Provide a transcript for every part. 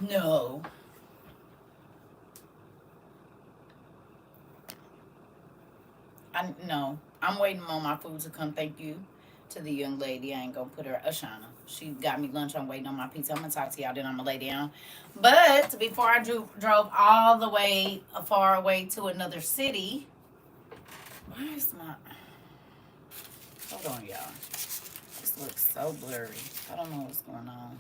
No. No. I'm waiting on my food to come. Thank you to the young lady. I ain't gonna put her Ashana. She got me lunch. I'm waiting on my pizza. I'm gonna talk to y'all. Then I'm gonna lay down. But before I drove all the way far away to another city. Why is my? Hold on, y'all. This looks so blurry. I don't know what's going on.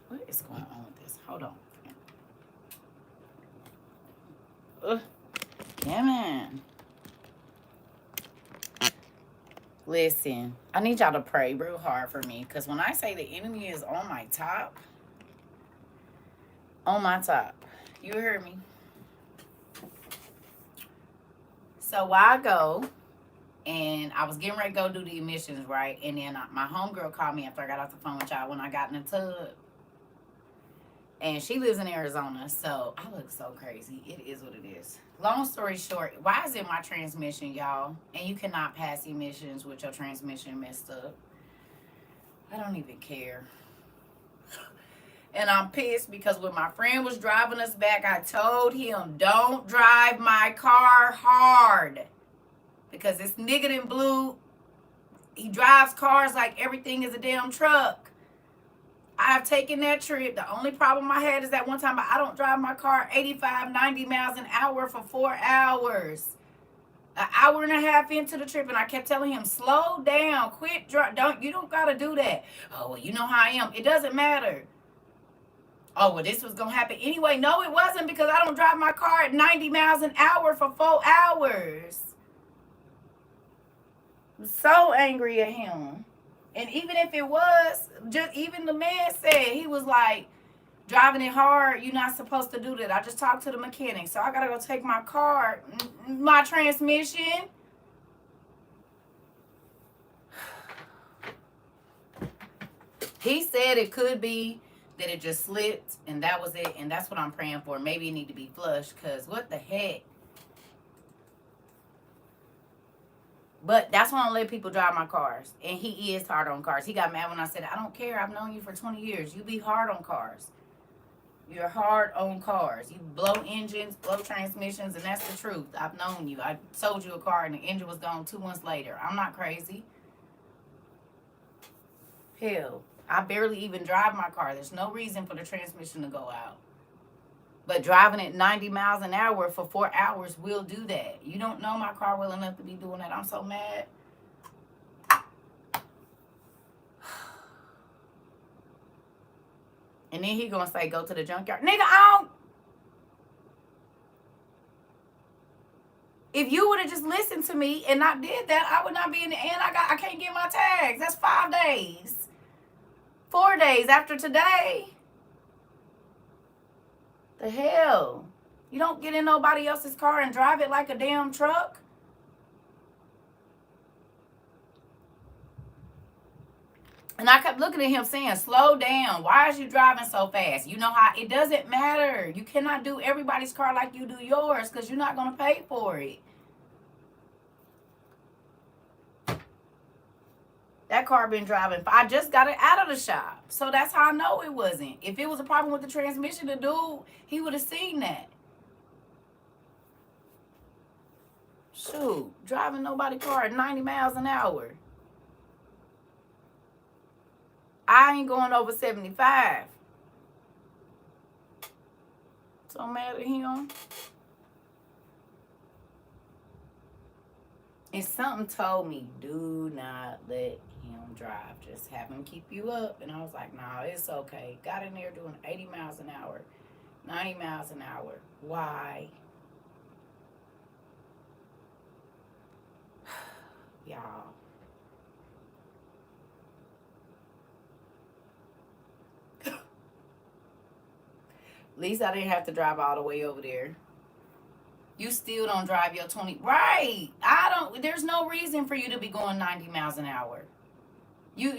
What is going on with this? Hold on. Ugh. Yeah, man. Listen, I need y'all to pray real hard for me. Because when I say the enemy is on my top. You heard me? So while I go, and I was getting ready to go do the emissions, right? And then my homegirl called me after I got off the phone with y'all when I got in the tub. And she lives in Arizona, so I look so crazy. It is what it is. Long story short, why is it my transmission, y'all? And you cannot pass emissions with your transmission messed up. I don't even care. And I'm pissed because when my friend was driving us back, I told him, don't drive my car hard. Because this nigga in blue, he drives cars like everything is a damn truck. I've taken that trip. The only problem I had is that one time I don't drive my car 85, 90 miles an hour for 4 hours. An hour and a half into the trip, and I kept telling him, slow down, quit, you don't gotta do that. Oh, well, you know how I am. It doesn't matter. Oh, well, this was gonna happen anyway. No, it wasn't, because I don't drive my car at 90 miles an hour for 4 hours. I'm so angry at him. And even if it was, just even the man said, he was like, driving it hard, you're not supposed to do that. I just talked to the mechanic. So I got to go take my car, my transmission. He said it could be that it just slipped and that was it. And that's what I'm praying for. Maybe it need to be flushed, because what the heck? But that's why I don't let people drive my cars. And he is hard on cars. He got mad when I said, I don't care. I've known you for 20 years. You be hard on cars. You're hard on cars. You blow engines, blow transmissions, and that's the truth. I've known you. I sold you a car and the engine was gone 2 months later. I'm not crazy. Hell, I barely even drive my car. There's no reason for the transmission to go out. But driving at 90 miles an hour for 4 hours will do that. You don't know my car well enough to be doing that. I'm so mad. And then he gonna say, go to the junkyard. Nigga, I don't. If you would have just listened to me and not did that, I would not be in the end. I can't get my tags. That's 5 days. 4 days after today. The hell? You don't get in nobody else's car and drive it like a damn truck. And I kept looking at him saying, slow down. Why is you driving so fast? You know how it doesn't matter. You cannot do everybody's car like you do yours, because you're not going to pay for it. That car been driving. I just got it out of the shop. So that's how I know it wasn't. If it was a problem with the transmission, the dude, he would have seen that. Shoot, driving nobody car at 90 miles an hour. I ain't going over 75. So I'm mad at him. And something told me, do not let him drive. Just have him keep you up. And I was like, nah, it's okay. Got in there doing 80 miles an hour, 90 miles an hour. Why? Y'all. At least I didn't have to drive all the way over there. You still don't drive your 20. Right. There's no reason for you to be going 90 miles an hour. You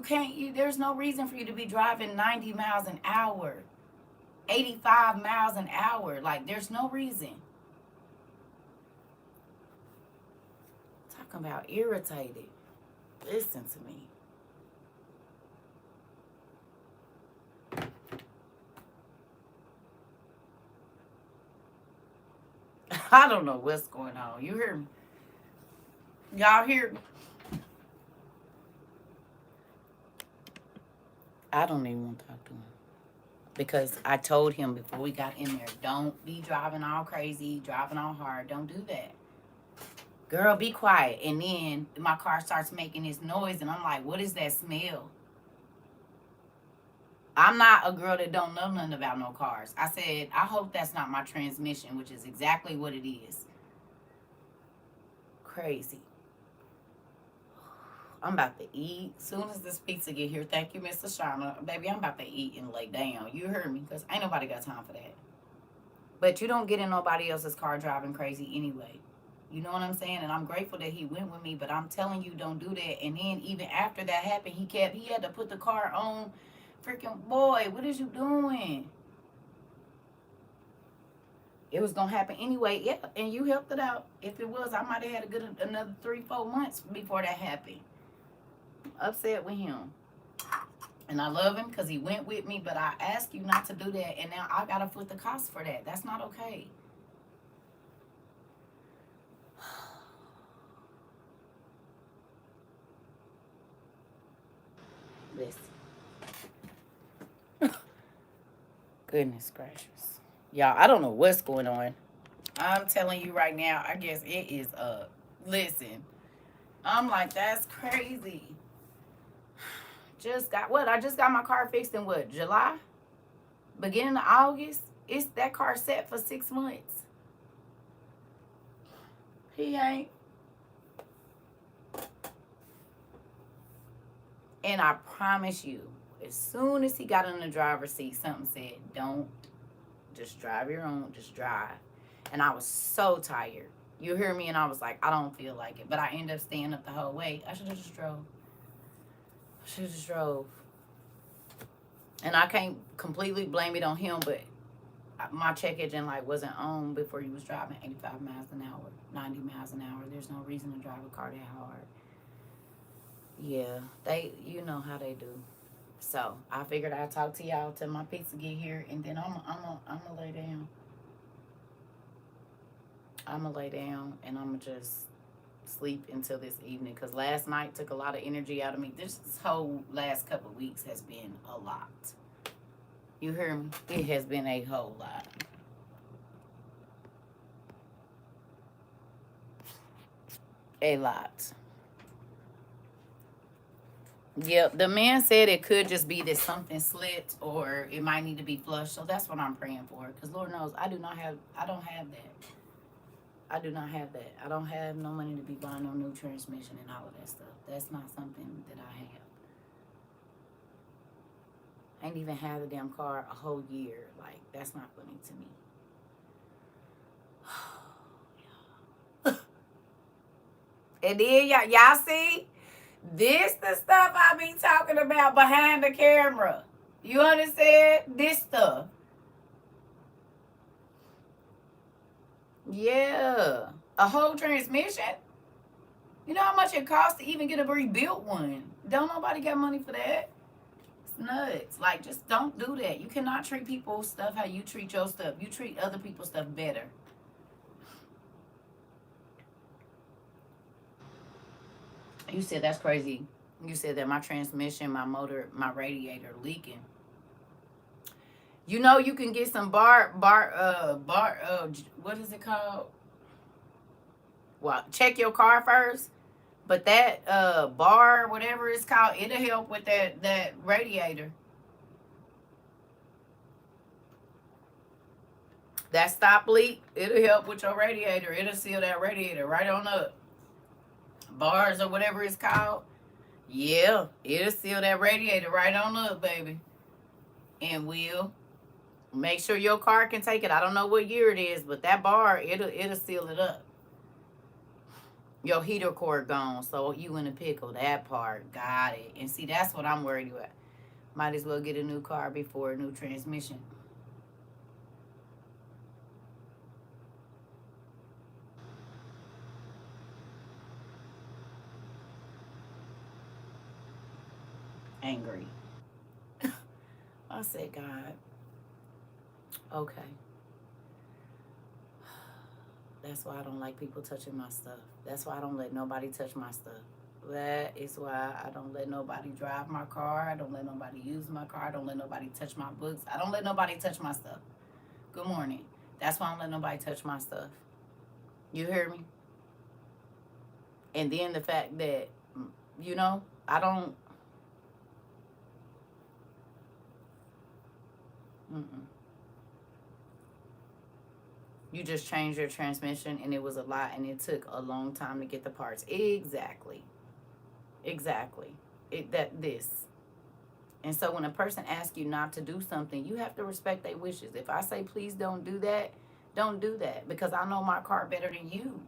can't, there's no reason for you to be driving 90 miles an hour. 85 miles an hour. Like, there's no reason. Talking about irritated. Listen to me. I don't know what's going on. You hear me? Y'all hear me? I don't even want to talk to him. Because I told him before we got in there, don't be driving all crazy, driving all hard. Don't do that. Girl, be quiet. And then my car starts making this noise, and I'm like, what is that smell? I'm not a girl that don't know nothing about no cars. I said, I hope that's not my transmission, which is exactly what it is. Crazy. I'm about to eat. Soon as this pizza get here, thank you, Mr. Sharma. Baby, I'm about to eat and lay down. You heard me? Because ain't nobody got time for that. But you don't get in nobody else's car driving crazy anyway. You know what I'm saying? And I'm grateful that he went with me, but I'm telling you, don't do that. And then even after that happened, he had to put the car on. Freaking boy, what is you doing? It was gonna happen anyway. Yeah, and you helped it out. If it was, I might have had a good another 3-4 months before that happened. Upset with him. And I love him because he went with me, but I asked you not to do that, and now I gotta foot the cost for that. That's not okay. Listen. Goodness gracious. Y'all, I don't know what's going on. I'm telling you right now, I guess it is listen. I'm like, that's crazy. I just got my car fixed in what, July? Beginning of August? It's that car set for 6 months. He ain't. And I promise you, as soon as he got in the driver's seat, something said, don't just drive your own, just drive. And I was so tired. You hear me? And I was like, I don't feel like it. But I ended up staying up the whole way. I should have just drove. And I can't completely blame it on him, but my check engine light wasn't on before he was driving 85 miles an hour, 90 miles an hour. There's no reason to drive a car that hard. Yeah, you know how they do. So I figured I'd talk to y'all till my pizza get here, and then I'm gonna lay down. I'm gonna lay down, and I'm gonna just sleep until this evening, because last night took a lot of energy out of me. This whole last couple of weeks has been a lot. You hear me? It has been a whole lot. A lot. Yep, the man said it could just be that something slipped, or it might need to be flushed. So that's what I'm praying for, because Lord knows I don't have that. I do not have that. I don't have no money to be buying no new transmission and all of that stuff. That's not something that I have. I ain't even had the damn car a whole year. Like, that's not funny to me. And then y'all see, this the stuff I be talking about behind the camera. You understand? This stuff. Yeah. A whole transmission? You know how much it costs to even get a rebuilt one? Don't nobody got money for that. It's nuts. Like, just don't do that. You cannot treat people's stuff how you treat your stuff. You treat other people's stuff better. You said that's crazy. You said that my transmission, my motor, my radiator leaking. You know, you can get some what is it called? Well, check your car first. But that bar, whatever it's called, it'll help with that radiator. That stop leak, it'll help with your radiator. It'll seal that radiator right on up. Bars or whatever it's called. Yeah, it'll seal that radiator right on up, baby. And we'll make sure your car can take it. I don't know what year it is, but that bar, it'll seal it up. Your heater cord gone, so you in a pickle. That part, got it. And see, that's what I'm worried about. Might as well get a new car before a new transmission. angry. I said, God, okay. That's why I don't like people touching my stuff. That's why I don't let nobody touch my stuff. That is why I don't let nobody drive my car. I don't let nobody use my car. I don't let nobody touch my books. I don't let nobody touch my stuff. Good morning. That's why I don't let nobody touch my stuff. You hear me? And then the fact that, you know, I don't. Mm-mm. You just changed your transmission and it was a lot and it took a long time to get the parts. Exactly. Exactly. This. And so when a person asks you not to do something, you have to respect their wishes. If I say please don't do that, don't do that because I know my car better than you.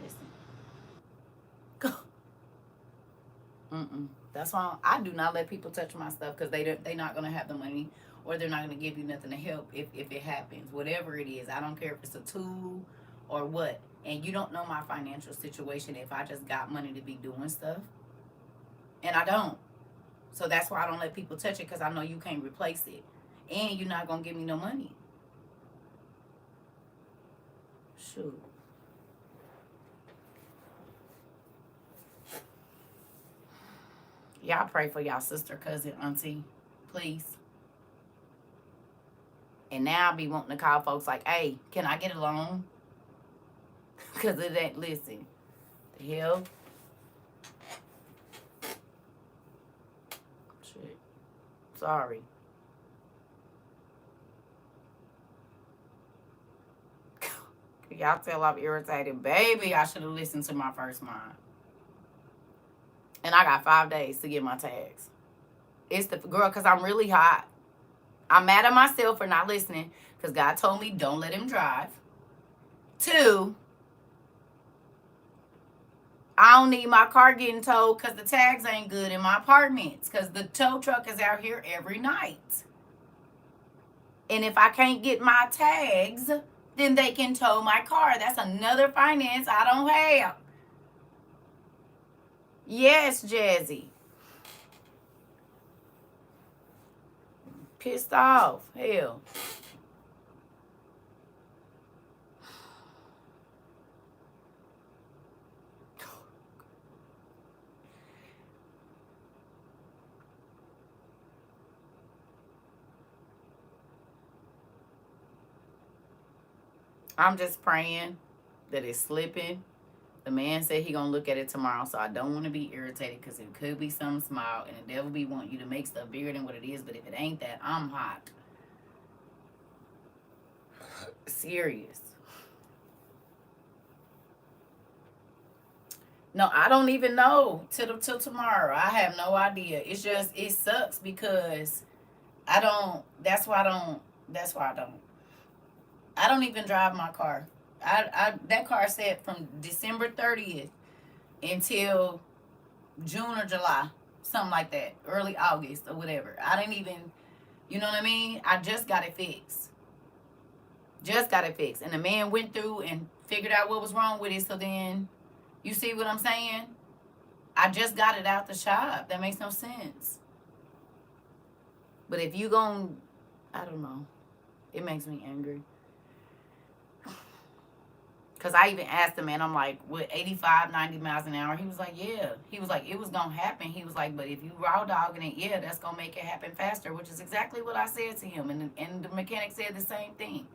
Listen. Mm-mm. That's why I do not let people touch my stuff because they're not going to have the money or they're not going to give you nothing to help if it happens. Whatever it is. I don't care if it's a tool or what. And you don't know my financial situation if I just got money to be doing stuff. And I don't. So that's why I don't let people touch it because I know you can't replace it. And you're not going to give me no money. Shoot. Y'all pray for y'all sister, cousin, auntie. Please. And now I be wanting to call folks like, hey, can I get a loan? Because it ain't, listen. The hell? Shit. Sorry. Y'all tell I'm irritated. Baby, I should have listened to my first mind. And I got 5 days to get my tags. It's the girl, because I'm really hot. I'm mad at myself for not listening because God told me don't let him drive. 2, I don't need my car getting towed because the tags ain't good in my apartments because the tow truck is out here every night. And if I can't get my tags, then they can tow my car. That's another finance I don't have. Yes, Jazzy. Pissed off. Hell. I'm just praying that it's slipping. The man said he gonna look at it tomorrow, so I don't want to be irritated because it could be something small, and the devil be wanting you to make stuff bigger than what it is. But if it ain't that, I'm hot. Serious. No, I don't even know till tomorrow. I have no idea. It's just it sucks because I don't. That's why I don't. That's why I don't. I don't even drive my car. That car said from December 30th until June or July, something like that, early August or whatever. I didn't even, you know what I mean? I just got it fixed. Just got it fixed. And the man went through and figured out what was wrong with it. So then, you see what I'm saying? I just got it out the shop. That makes no sense. But if you gon', I don't know. It makes me angry. Because I even asked the man, I'm like, what, 85, 90 miles an hour? He was like, yeah. He was like, it was going to happen. He was like, but if you raw dogging it, yeah, that's going to make it happen faster, which is exactly what I said to him. And the mechanic said the same thing.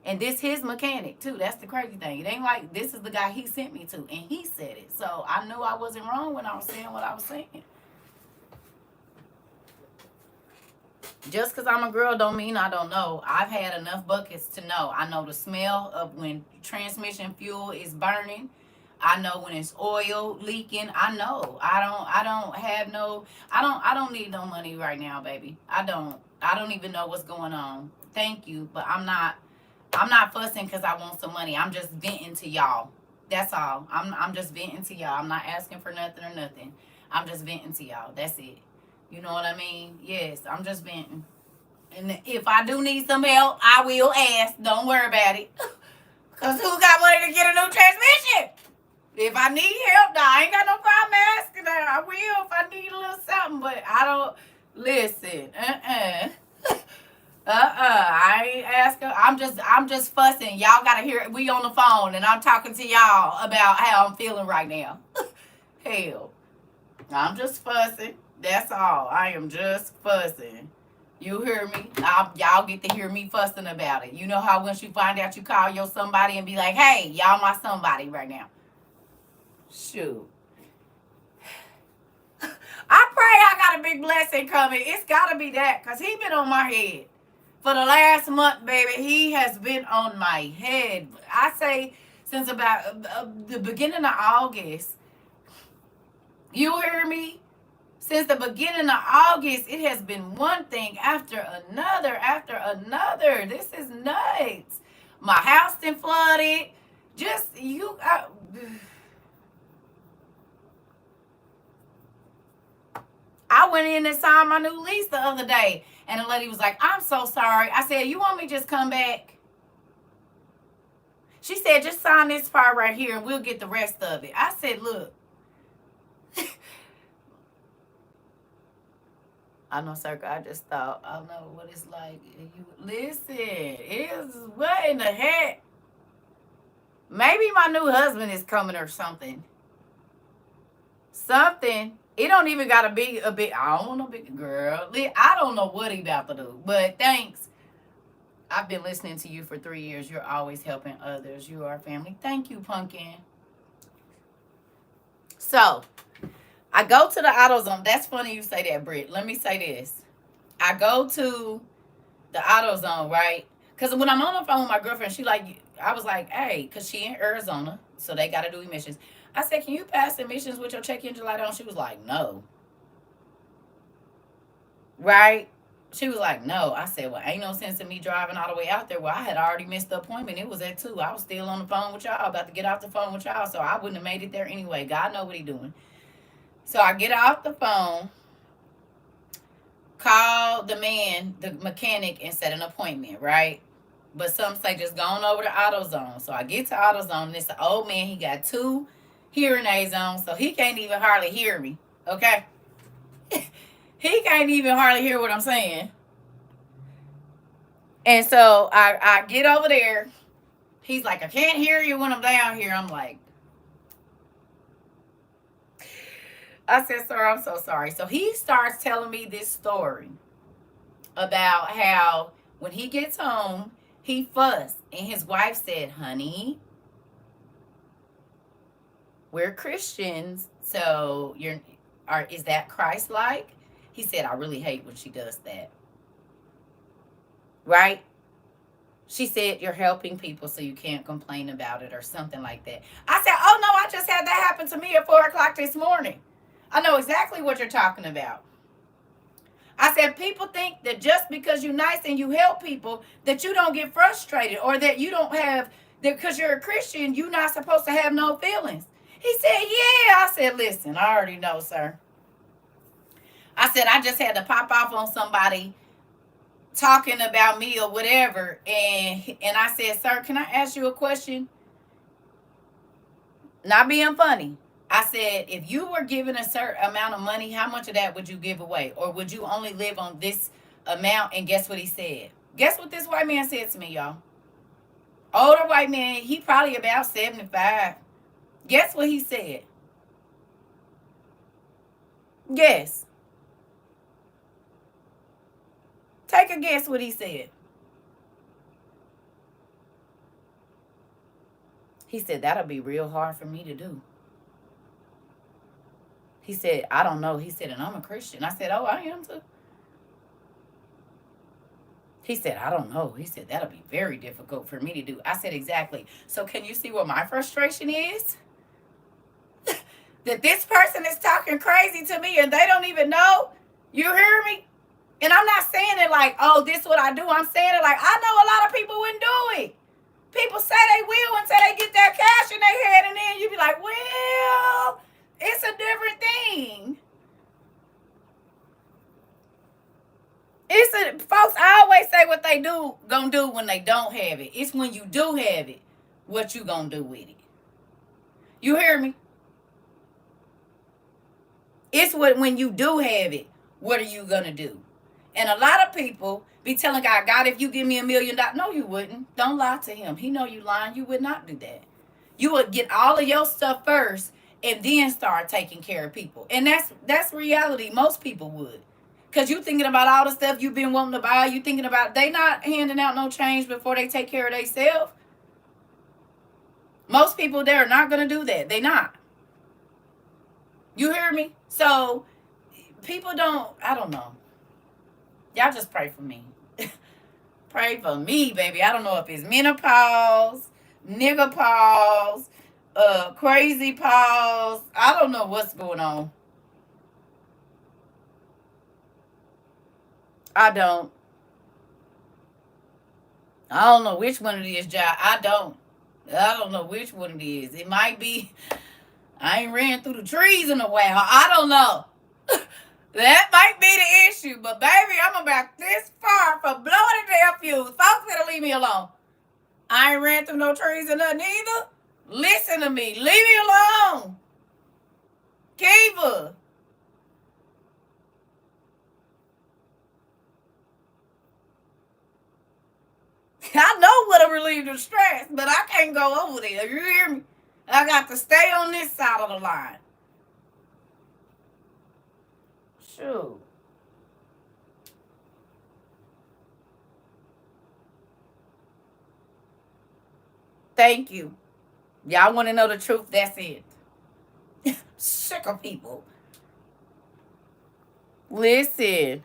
And this his mechanic, too. That's the crazy thing. It ain't like this is the guy he sent me to, and he said it. So I knew I wasn't wrong when I was saying what I was saying. Just because I'm a girl don't mean I don't know. I've had enough buckets to know. I know the smell of when transmission fuel is burning. I know when it's oil leaking. I know. I don't need no money right now, baby. I don't even know what's going on. Thank you, but I'm not fussing because I want some money. I'm just venting to y'all. That's all. I'm just venting to y'all. I'm not asking for nothing or nothing. I'm just venting to y'all. That's it. You know what I mean? Yes, I'm just venting. And if I do need some help, I will ask. Don't worry about it. Because who got money to get a new transmission? If I need help, now I ain't got no problem asking her. I will if I need a little something, but I don't listen. I ain't asking. I'm just fussing. Y'all gotta hear it. We on the phone and I'm talking to y'all about how I'm feeling right now. Hell. I'm just fussing. That's all. I am just fussing. You hear me? Y'all get to hear me fussing about it. You know how once you find out you call your somebody and be like, hey, y'all my somebody right now. Shoot. I pray I got a big blessing coming. It's got to be that because he been on my head. For the last month, baby, he has been on my head. I say since about the beginning of August. You hear me? Since the beginning of August, it has been one thing after another, after another. This is nuts. My house been flooded. Just, I went in and signed my new lease the other day. And the lady was like, I'm so sorry. I said, you want me to just come back? She said, just sign this part right here and we'll get the rest of it. I said, look. I know, CERCA, I just thought, I don't know what it's like. Listen, what in the heck? Maybe my new husband is coming or something. Something. It don't even got to be a big, I don't want no big girl. I don't know what he about to do, but thanks. I've been listening to you for 3 years. You're always helping others. You are family. Thank you, Pumpkin. So, I go to the AutoZone. That's funny you say that, Britt. Let me say this. I go to the AutoZone, right? Because when I'm on the phone with my girlfriend, I was like, hey, because she in Arizona, so they got to do emissions. I said, can you pass emissions with your check engine light on? She was like, no. Right? She was like, no. I said, well, ain't no sense in me driving all the way out there. Well, I had already missed the appointment. It was at 2. I was still on the phone with y'all, about to get off the phone with y'all, so I wouldn't have made it there anyway. God know what he doing. So I get off the phone, call the man, the mechanic, and set an appointment, right? But some say just going over to AutoZone. So I get to AutoZone, and it's an old man. He got 2 hearing aids on, so he can't even hardly hear me, okay? He can't even hardly hear what I'm saying. And so I get over there. He's like, I can't hear you when I'm down here. I'm like, I said, sir, I'm so sorry. So he starts telling me this story about how when he gets home, he fussed. And his wife said, honey, we're Christians, so is that Christ-like? He said, I really hate when she does that. Right? She said, you're helping people, so you can't complain about it or something like that. I said, oh, no, I just had that happen to me at 4 o'clock this morning. I know exactly what you're talking about. I said, people think that just because you're nice and you help people, that you don't get frustrated or that you don't have, that because you're a Christian, you're not supposed to have no feelings. He said, yeah. I said, listen, I already know, sir. I said, I just had to pop off on somebody talking about me or whatever. And I said, sir, can I ask you a question? Not being funny. I said, if you were given a certain amount of money, how much of that would you give away? Or would you only live on this amount? And guess what he said? Guess what this white man said to me, y'all? Older white man, he probably about 75. Guess what he said? Guess. Take a guess what he said. He said, that'll be real hard for me to do. He said, I don't know. He said, and I'm a Christian. I said, oh, I am too. He said, I don't know. He said, that'll be very difficult for me to do. I said, exactly. So can you see what my frustration is? That this person is talking crazy to me and they don't even know? You hear me? And I'm not saying it like, oh, this is what I do. I'm saying it like, I know a lot of people wouldn't do it. People say they will until they get that cash in their head, and then you be like, well, it's a different thing. Folks, I always say what they gonna do when they don't have it. It's when you do have it, what you gonna do with it. You hear me? It's what when you do have it, what are you gonna do? And a lot of people be telling God, God, if you give me $1 million, no, you wouldn't. Don't lie to him. He know you lying. You would not do that. You would get all of your stuff first and then start taking care of people. And that's reality. Most people would. Because you thinking about all the stuff you've been wanting to buy. You thinking about they not handing out no change before they take care of themselves. Most people, they're not going to do that. They not. You hear me? So people don't, I don't know. Y'all just pray for me. Pray for me, baby. I don't know if it's menopause, nigga pause, crazy pause. I don't know what's going on. I don't know which one it is, Jai. I don't know which one it is. It might be I ain't ran through the trees in a while. I don't know. That might be the issue. But baby, I'm about this far from blowing the damn fuse. Folks better leave me alone. I ain't ran through no trees or nothing either. Listen to me. Leave me alone. Kiva. I know what to relieve the stress, but I can't go over there. You hear me? I got to stay on this side of the line. Shoot. Thank you. Y'all want to know the truth? That's it. Sick of people. Listen.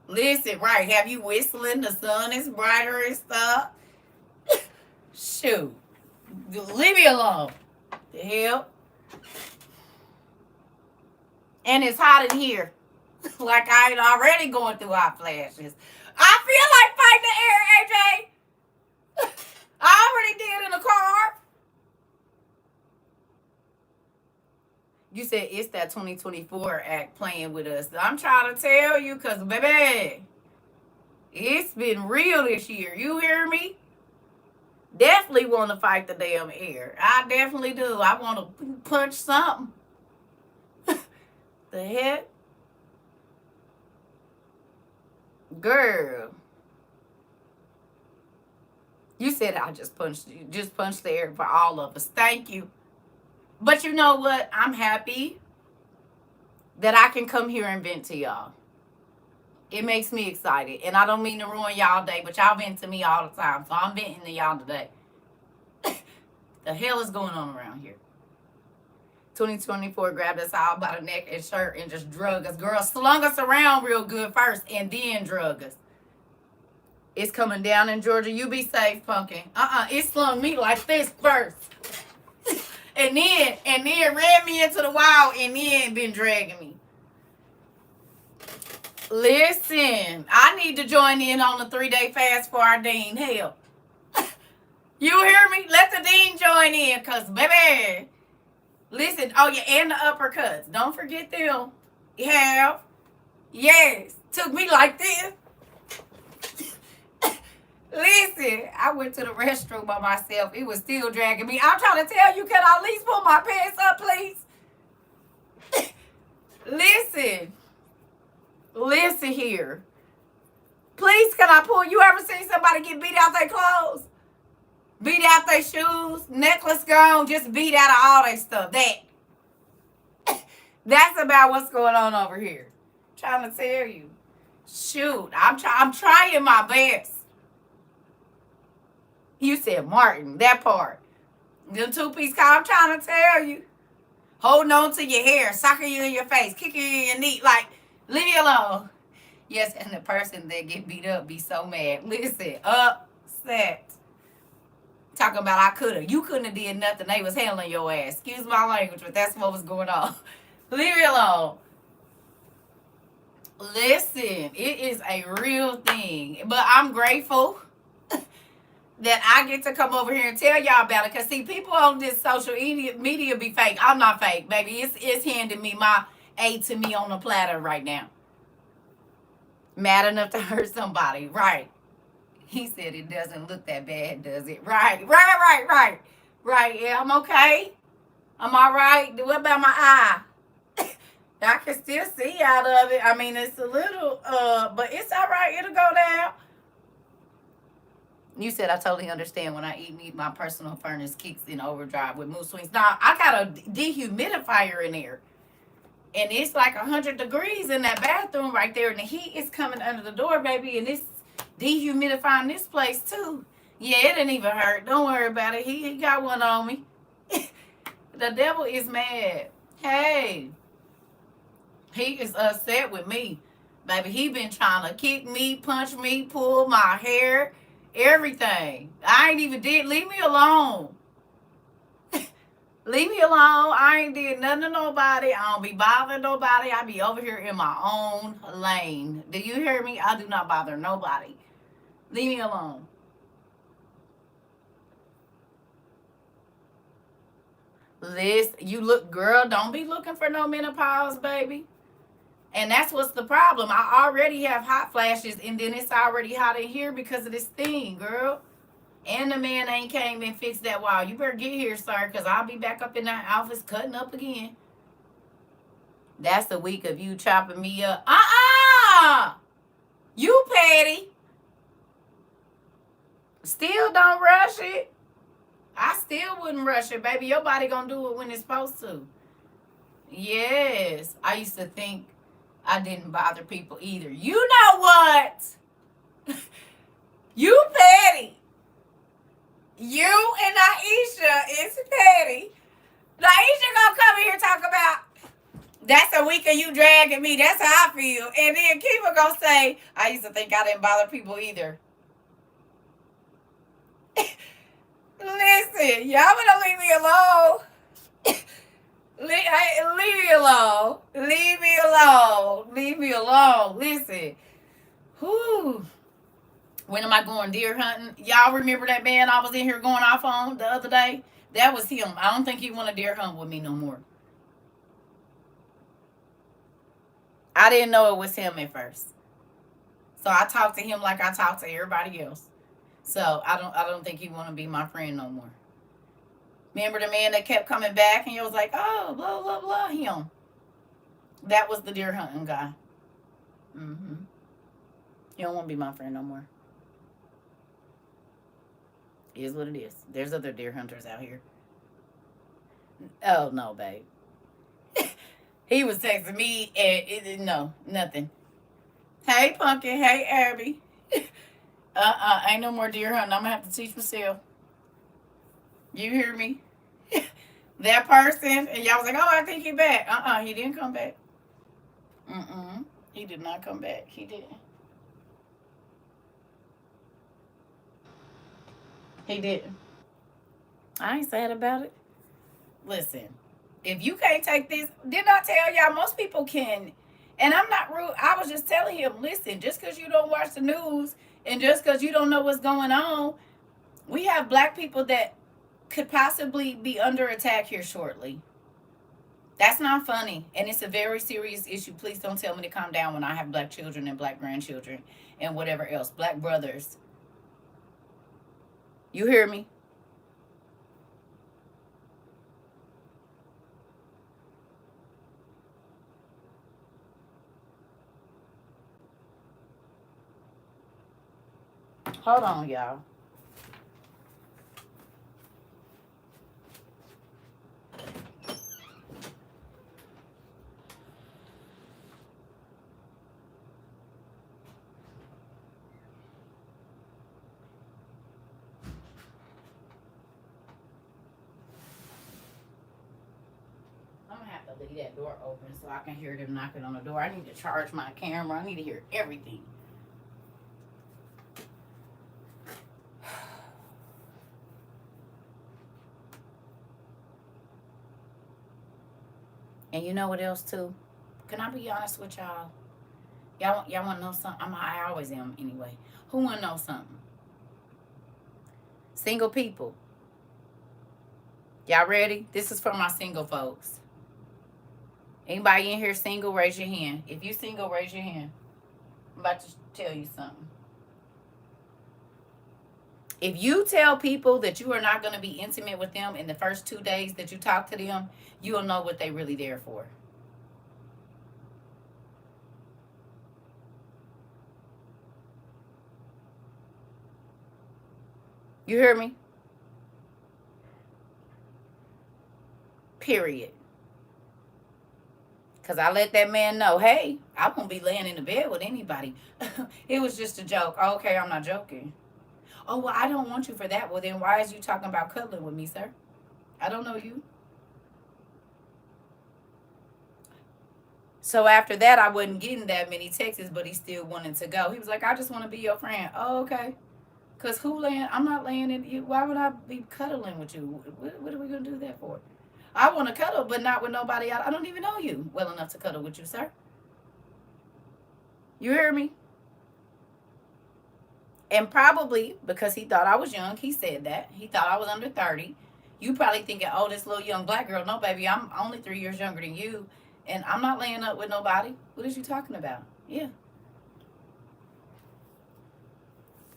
Listen, right. Have you whistling? The sun is brighter and stuff. Shoot. Leave me alone. The hell? And it's hot in here. Like I ain't already going through hot flashes. I feel like fighting the air, AJ. I already did in the car. You said it's that 2024 act playing with us. I'm trying to tell you because, baby, it's been real this year. You hear me? Definitely want to fight the damn air. I definitely do. I want to punch something. The heck? Girl. You said I just punched the air for all of us. Thank you. But you know what? I'm happy that I can come here and vent to y'all. It makes me excited. And I don't mean to ruin y'all day, but y'all vent to me all the time. So I'm venting to y'all today. The hell is going on around here? 2024 grabbed us all by the neck and shirt and just drug us. Girl, slung us around real good first and then drug us. It's coming down in Georgia. You be safe, pumpkin. It slung me like this first. and then ran me into the wall and then been dragging me. Listen, I need to join in on the 3-day fast for our dean. Hell. You hear me? Let the dean join in, because, baby, listen. Oh, yeah, and the uppercuts. Don't forget them. Yeah. Yes. Took me like this. Listen, I went to the restroom by myself. It was still dragging me. I'm trying to tell you, can I at least pull my pants up, please? Listen here. Please, can I pull? You ever seen somebody get beat out their clothes? Beat out their shoes? Necklace gone? Just beat out of all their stuff. That's about what's going on over here. I'm trying to tell you. Shoot, I'm trying my best. You said Martin, that part. The 2-piece collar, I'm trying to tell you. Holding on to your hair, socking you in your face, kicking you in your knee, like, leave me alone. Yes, and the person that get beat up be so mad. Listen, upset. Talking about I coulda. You couldn't have did nothing. They was handling your ass. Excuse my language, but that's what was going on. Leave me alone. Listen, it is a real thing. But I'm grateful that I get to come over here and tell y'all about it. Because, see, people on this social media be fake. I'm not fake, baby. It's handing me my A to me on a platter right now. Mad enough to hurt somebody. Right. He said it doesn't look that bad, does it? Right. Yeah, I'm okay. I'm all right. What about my eye? I can still see out of it. I mean, it's a little, but it's all right. It'll go down. You said I totally understand when I eat meat, my personal furnace kicks in overdrive with mood swings. Now, I got a dehumidifier in there. And it's like 100 degrees in that bathroom right there. And the heat is coming under the door, baby. And it's dehumidifying this place, too. Yeah, it didn't even hurt. Don't worry about it. He got one on me. The devil is mad. Hey, he is upset with me. Baby, he been trying to kick me, punch me, pull my hair, everything. I ain't even did. Leave me alone. Leave me alone. I ain't did nothing to nobody. I don't be bothering nobody. I be over here in my own lane. Do you hear me? I do not bother nobody. Leave me alone. Listen, you look, girl, don't be looking for no menopause, baby. And that's what's the problem. I already have hot flashes, and then it's already hot in here because of this thing, girl. And the man ain't came and fixed that wall. You better get here, sir, because I'll be back up in that office cutting up again. That's the week of you chopping me up. You petty. Still don't rush it. I still wouldn't rush it, baby. Your body gonna do it when it's supposed to. Yes. I used to think I didn't bother people either. You know what? You petty. You and Aisha is petty. Aisha gonna come in here and talk about that's a week of you dragging me. That's how I feel. And then Kiva gonna say, I used to think I didn't bother people either. Listen, y'all better leave me alone. Leave me alone. Leave me alone. Leave me alone. Listen. Whew. When am I going deer hunting? Y'all remember that man I was in here going off on the other day? That was him. I don't think he want to deer hunt with me no more. I didn't know it was him at first. So I talked to him like I talked to everybody else. So I don't think he want to be my friend no more. Remember the man that kept coming back and he was like, oh, blah, blah, blah, him. That was the deer hunting guy. Mm-hmm. He don't want to be my friend no more. It is what it is. There's other deer hunters out here. Oh, no, babe. He was texting me and no, nothing. Hey, Pumpkin. Hey, Abby. Ain't no more deer hunting. I'm going to have to teach myself. You hear me? That person, and y'all was like, oh, I think he back. He didn't come back. He did not come back. He didn't. He didn't. I ain't sad about it. Listen, if you can't take this, didn't I tell y'all most people can? And I'm not rude. I was just telling him, listen, just because you don't watch the news and just because you don't know what's going on, we have black people that could possibly be under attack here shortly. That's not funny. And it's a very serious issue. Please don't tell me to calm down when I have black children and black grandchildren and whatever else. Black brothers. You hear me? Hold on, y'all. I'm gonna have to leave that door open so I can hear them knocking on the door. I need to charge my camera. I need to hear everything. And you know what else too? Can I be honest with y'all? Y'all want to know something? I always am anyway. Who want to know something? Single people. Y'all ready? This is for my single folks. Anybody in here single, raise your hand. If you single, raise your hand. I'm about to tell you something. If you tell people that you are not going to be intimate with them in the first 2 days that you talk to them, you'll know what they really there for. You hear me? Period. Because I let that man know, hey, I won't be laying in the bed with anybody. It was just a joke. Okay, I'm not joking. Oh, well, I don't want you for that. Well, then why is you talking about cuddling with me, sir? I don't know you. So after that, I wasn't getting that many texts, but he still wanted to go. He was like, I just want to be your friend. Oh, okay. Because who laying? I'm not laying in you. Why would I be cuddling with you? What are we going to do that for? I want to cuddle, but not with nobody. I don't even know you well enough to cuddle with you, sir. You hear me? And probably because he thought I was young, he said that. He thought I was under 30. You probably thinking, oh, this little young black girl. No, baby, I'm only 3 years younger than you. And I'm not laying up with nobody. What is you talking about? Yeah.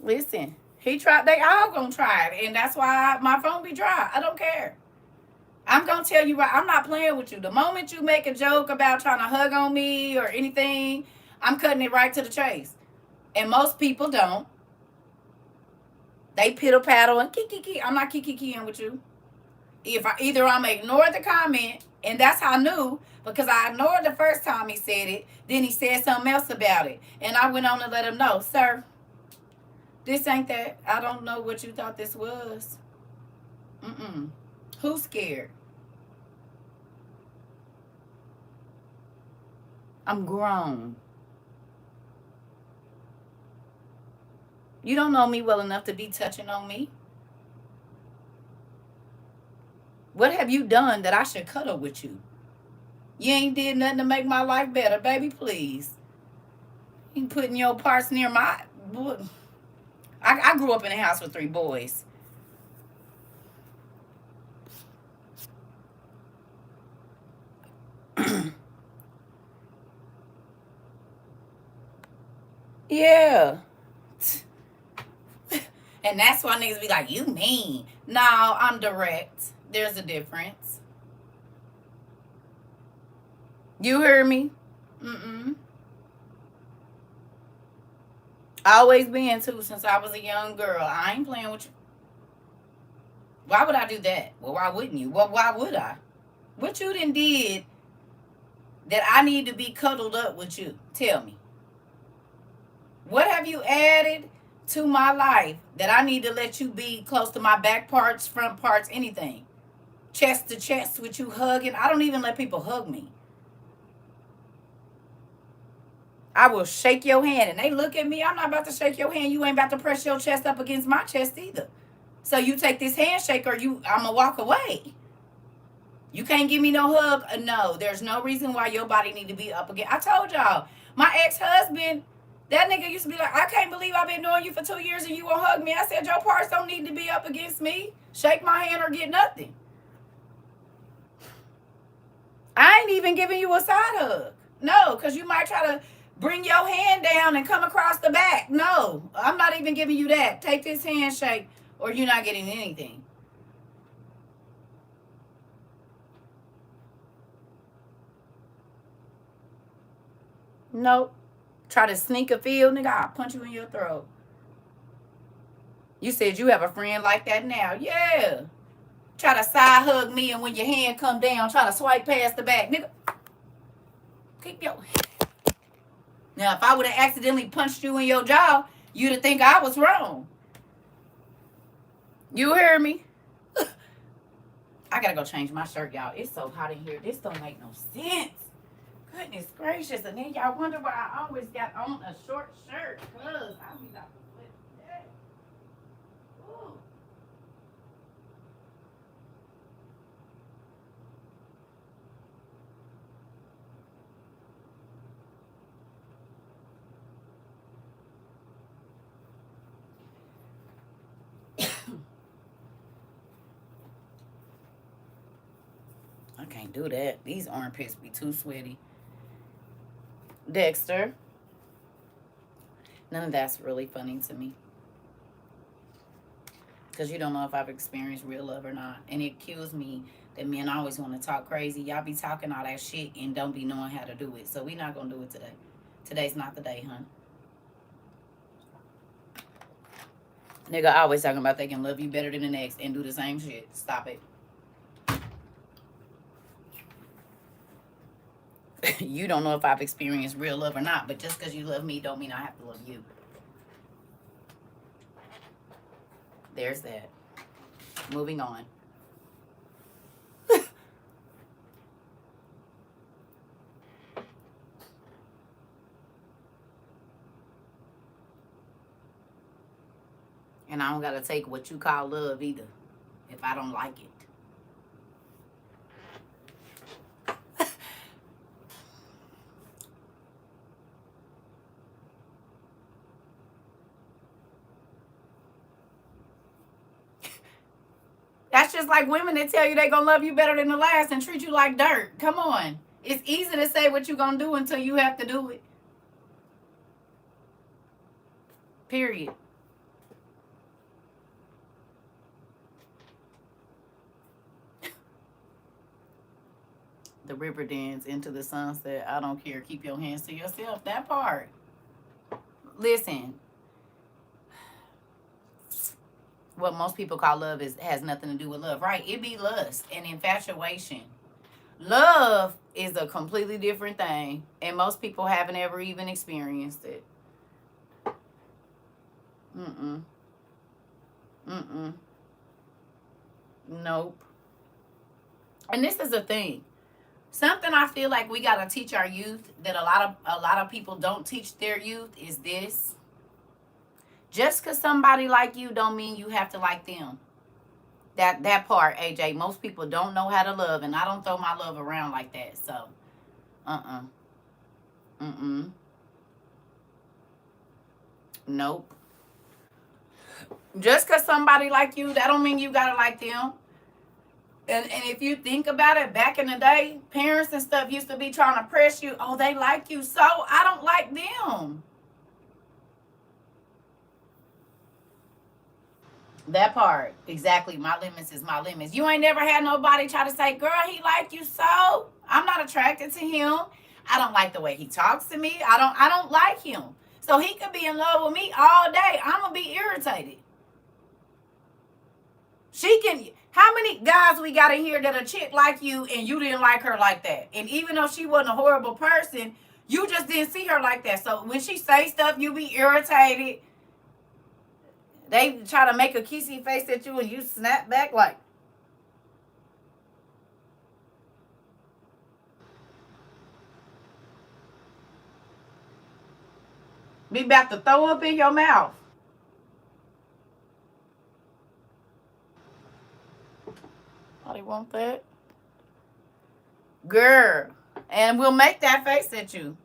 Listen, he tried. They all gonna try it. And that's why my phone be dry. I don't care. I'm gonna tell you right. I'm not playing with you. The moment you make a joke about trying to hug on me or anything, I'm cutting it right to the chase. And most people don't. They piddle paddle and kiki. I'm not kiki-kiing with you. If I either I'm gonna ignore the comment, and that's how I knew because I ignored the first time he said it. Then he said something else about it, and I went on to let him know, sir, this ain't that. I don't know what you thought this was. Who's scared? I'm grown. You don't know me well enough to be touching on me. What have you done that I should cuddle with you? You ain't did nothing to make my life better, baby, please. You putting your parts near my... I grew up in a house with 3 boys. Yeah. And that's why niggas be like, you mean. No, I'm direct. There's a difference. You hear me? Always been too since I was a young girl. I ain't playing with you. Why would I do that? Well, why wouldn't you? Well, why would I? What you done did that I need to be cuddled up with you? Tell me. What have you added to my life that I need to let you be close to my back parts, front parts, anything? Chest to chest with you hugging. I don't even let people hug me. I will shake your hand and they look at me. I'm not about to shake your hand. You ain't about to press your chest up against my chest either. So you take this handshake or I'm gonna walk away. You can't give me no hug. No, there's no reason why your body need to be up again. I told y'all, my ex-husband, that nigga used to be like, I can't believe I've been knowing you for 2 years and you won't hug me. I said, your parts don't need to be up against me. Shake my hand or get nothing. I ain't even giving you a side hug. No, because you might try to bring your hand down and come across the back. No, I'm not even giving you that. Take this handshake or you're not getting anything. Nope. Try to sneak a feel, nigga, I'll punch you in your throat. You said you have a friend like that now. Yeah. Try to side hug me and when your hand come down, try to swipe past the back. Nigga, keep your... Now, if I would have accidentally punched you in your jaw, you'd have think I was wrong. You hear me? I gotta go change my shirt, y'all. It's so hot in here. This don't make no sense. Goodness gracious. And then y'all wonder why I always got on a short shirt. Because I be like, ooh. I can't do that. These armpits be too sweaty. Dexter. None of that's really funny to me. because you don't know if I've experienced real love or not. And it kills me that men always want to talk crazy. Y'all be talking all that shit and don't be knowing how to do it. So we not going to do it today. Today's not the day, hun. Nigga always talking about they can love you better than the next and do the same shit. Stop it. You don't know if I've experienced real love or not, but just because you love me don't mean I have to love you. There's that. Moving on. And I don't got to take what you call love either if I don't like it. That's just like women that tell you they gonna love you better than the last and treat you like dirt. Come on. It's easy to say what you gonna do until you have to do it. Period. The river dance into the sunset. I don't care. Keep your hands to yourself. That part. Listen. What most people call love has nothing to do with love, right? It be lust and infatuation. Love is a completely different thing, and most people haven't ever even experienced it. Nope. And this is the thing. Something I feel like we gotta teach our youth that a lot of people don't teach their youth is this. Just because somebody like you don't mean you have to like them. That part, AJ, most people don't know how to love, and I don't throw my love around like that. So, nope. Just because somebody like you, that don't mean you gotta like them. And if you think about it, back in the day, parents and stuff used to be trying to press you. Oh, they like you, so I don't like them. That part. Exactly. My limits is my limits. You ain't never had nobody try to say, girl, he like you, so I'm not attracted to him. I don't like the way he talks to me. I don't like him. So he could be in love with me all day. I'm going to be irritated. How many guys we got in here that a chick like you and you didn't like her like that? And even though she wasn't a horrible person, you just didn't see her like that. So when she say stuff, you be irritated. They try to make a kissy face at you and you snap back like. Be about to throw up in your mouth. Oh, they want that? Girl. And we'll make that face at you.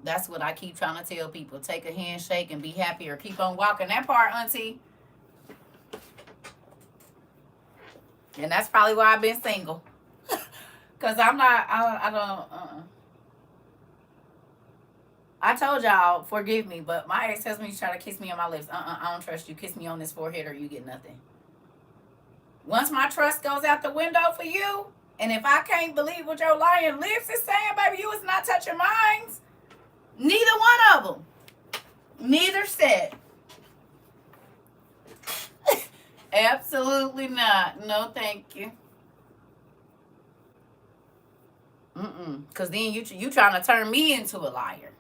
That's what I keep trying to tell people. Take a handshake and be happy or keep on walking. That part, auntie. And that's probably why I've been single. Because I'm not, I don't, I told y'all, forgive me, but my ex-husband used to try to kiss me on my lips. I don't trust you. Kiss me on this forehead or you get nothing. Once my trust goes out the window for you, and if I can't believe what your lying lips is saying, baby, you is not touching mine. Neither one of them. Neither set. Absolutely not. No, thank you. Because then you trying to turn me into a liar.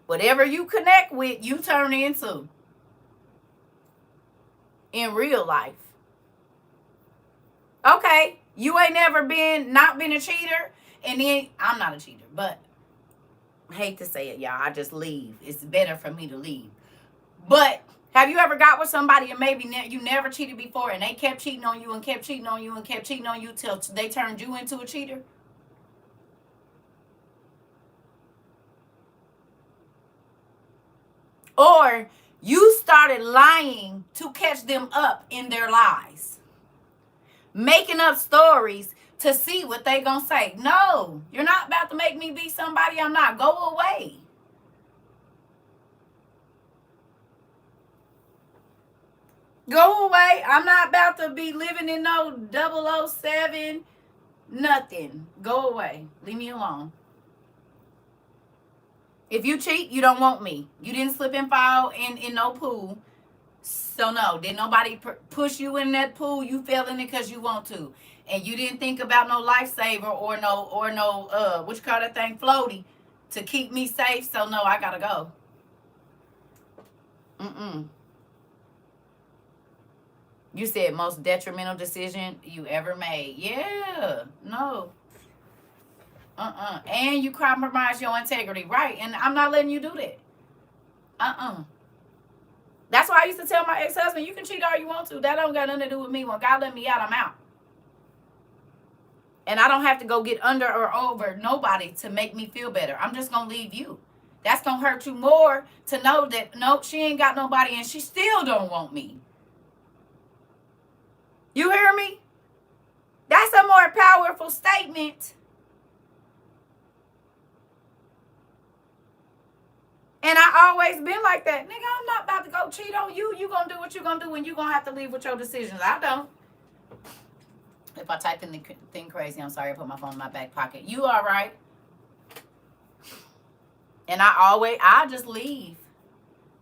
Whatever you connect with, you turn into. In real life. Okay, you ain't never not been a cheater, and then I'm not a cheater, but I hate to say it, y'all. I just leave. It's better for me to leave. But have you ever got with somebody and maybe you never cheated before, and they kept cheating on you and kept cheating on you and kept cheating on you till they turned you into a cheater? Or you started lying to catch them up in their lies. Making up stories to see what they gonna say. No, you're not about to make me be somebody I'm not. Go away. Go away. I'm not about to be living in no 007. Nothing. Go away. Leave me alone. If you cheat, you don't want me. You didn't slip and fall in no pool. So no, did nobody push you in that pool? You fell in it because you want to, and you didn't think about no lifesaver or no what you call that thing, floaty, to keep me safe. So no, I gotta go. You said most detrimental decision you ever made. Yeah, no. And you compromise your integrity, right? And I'm not letting you do that. That's why I used to tell my ex-husband, you can cheat all you want to. That don't got nothing to do with me. When God let me out, I'm out. And I don't have to go get under or over nobody to make me feel better. I'm just going to leave you. That's going to hurt you more to know that, no, she ain't got nobody and she still don't want me. You hear me? That's a more powerful statement. And I always been like that. Nigga, I'm not about to go cheat on you. You going to do what you going to do and you going to have to leave with your decisions. I don't. If I type in the thing crazy, I'm sorry, I put my phone in my back pocket. You all right? And I just leave.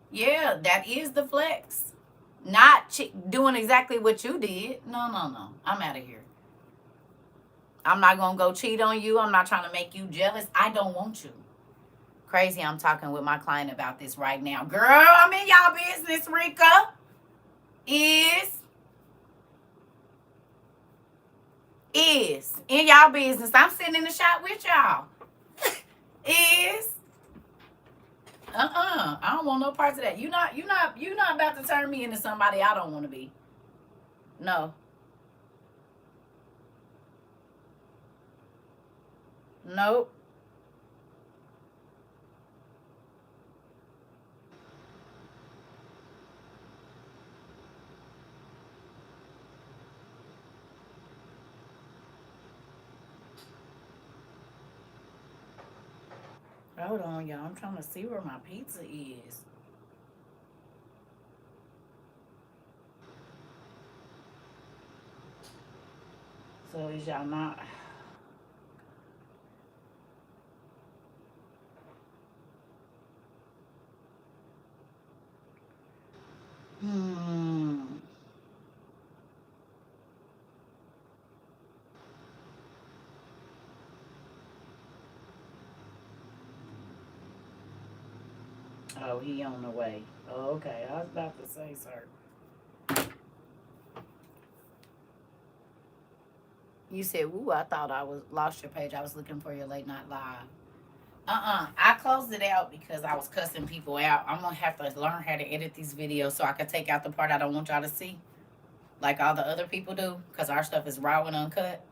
Yeah, that is the flex. Not doing exactly what you did. No. I'm out of here. I'm not going to go cheat on you. I'm not trying to make you jealous. I don't want you. Crazy, I'm talking with my client about this right now. Girl, I'm in y'all business, Rika. Is in y'all business. I'm sitting in the shop with y'all. Is I don't want no parts of that. You're not about to turn me into somebody I don't want to be. No. Nope. Hold on, y'all. I'm trying to see where my pizza is. So is y'all not? Oh, he on the way. Oh, okay. I was about to say, sir. You said, "Woo!" I thought I was lost your page. I was looking for your late night live. I closed it out because I was cussing people out. I'm gonna have to learn how to edit these videos so I can take out the part I don't want y'all to see, like all the other people do, because our stuff is raw and uncut,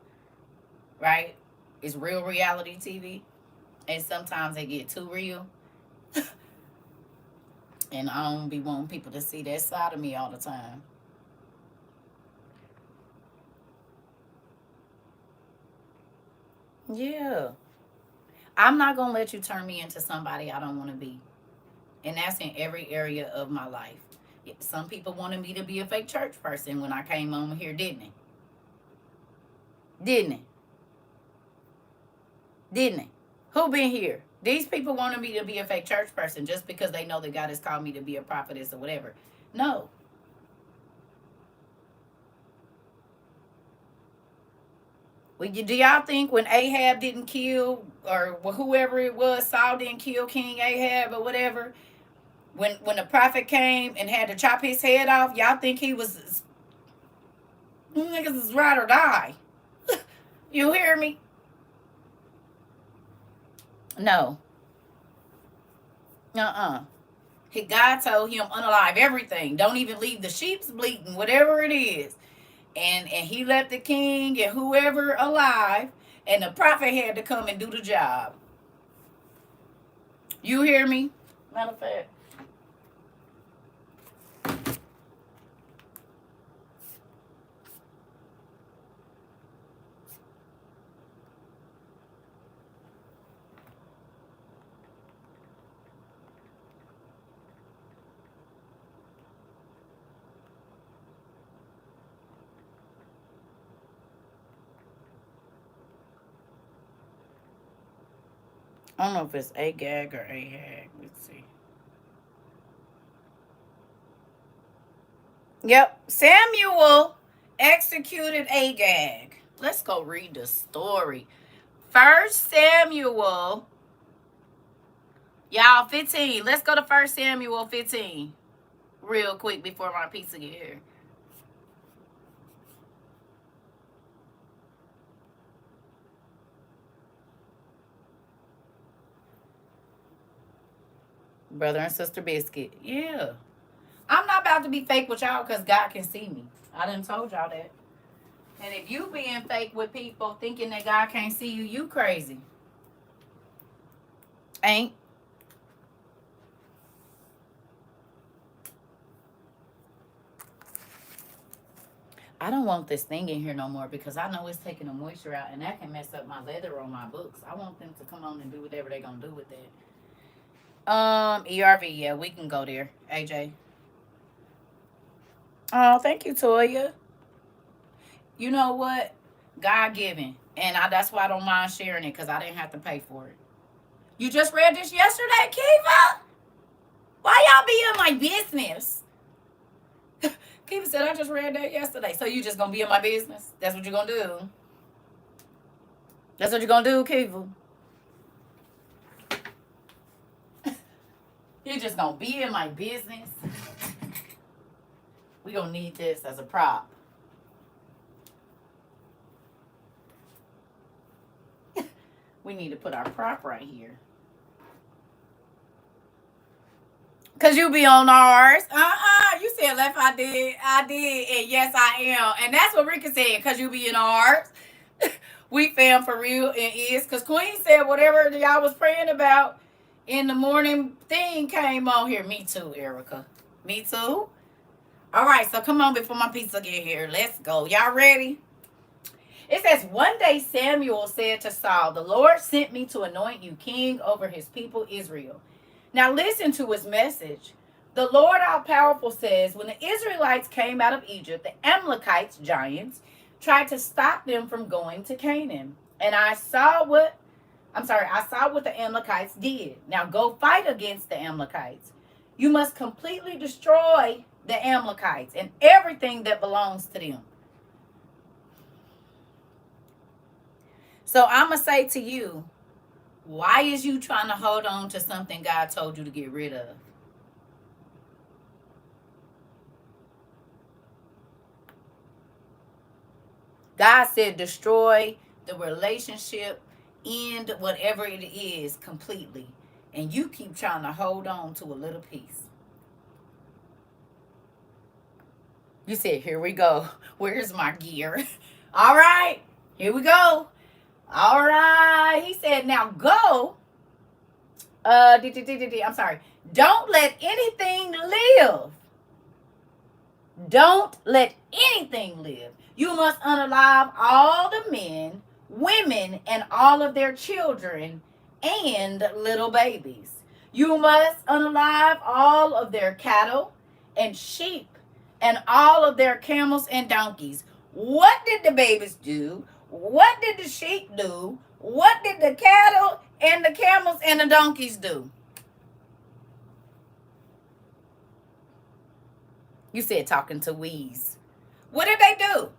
right? It's real reality TV, and sometimes they get too real, and I don't be wanting people to see that side of me all the time. Yeah. I'm not going to let you turn me into somebody I don't want to be. And that's in every area of my life. Some people wanted me to be a fake church person when I came on here, didn't it? Didn't it? Didn't it? Who been here? These people wanted me to be a fake church person just because they know that God has called me to be a prophetess or whatever. No. Well, do y'all think when Ahab didn't kill, or whoever it was, Saul didn't kill King Ahab or whatever, when the prophet came and had to chop his head off, y'all think he was, niggas is ride or die? You hear me? No. God told him unalive everything. Don't even leave the sheep's bleating, whatever it is. And he left the king and whoever alive, and the prophet had to come and do the job. You hear me? Matter of fact. I don't know if it's Agag or Ahag. Let's see. Yep. Samuel executed Agag. Let's go read the story. First Samuel. Y'all, 15. Let's go to First Samuel 15. Real quick before my pizza get here. Brother and sister biscuit. Yeah. I'm not about to be fake with y'all because God can see me. I done told y'all that. And if you being fake with people thinking that God can't see you, you crazy. Ain't. I don't want this thing in here no more because I know it's taking the moisture out and that can mess up my leather on my books. I want them to come on and do whatever they're gonna do with that. ERV, yeah, we can go there, AJ. Oh, thank you, Toya. You know what? God given. And that's why I don't mind sharing it because I didn't have to pay for it. You just read this yesterday, Kiva? Why y'all be in my business? Kiva said, I just read that yesterday. So you just gonna be in my business? That's what you're gonna do? That's what you're gonna do, Kiva? You're just gonna be in my business? We gonna need this as a prop. We need to put our prop right here. Cause you be on ours. You said left. I did, and yes I am. And that's what Rika said. Cause you be in ours. We fam for real and is. Cause Queen said whatever y'all was praying about in the morning thing came on here. Me too, Erica. Me too. All right, so come on before my pizza get here. Let's go. Y'all ready? It says, one day Samuel said to Saul, the Lord sent me to anoint you king over his people Israel. Now listen to his message. The Lord all-powerful says, when the Israelites came out of Egypt, the Amalekites, giants, tried to stop them from going to Canaan. And I saw what the Amalekites did. Now go fight against the Amalekites. You must completely destroy the Amalekites and everything that belongs to them. So I'm going to say to you, why is you trying to hold on to something God told you to get rid of? God said destroy the relationship, end whatever it is completely. And you keep trying to hold on to a little piece. You said, here we go. Where's my gear? All right, here we go. All right. He said, now go. I'm sorry. Don't let anything live. Don't let anything live. You must unalive all the men, women, and all of their children and little babies. You must unalive all of their cattle and sheep and all of their camels and donkeys. What did the babies do? What did the sheep do? What did the cattle and the camels and the donkeys do? You said talking to Weeze. What did they do?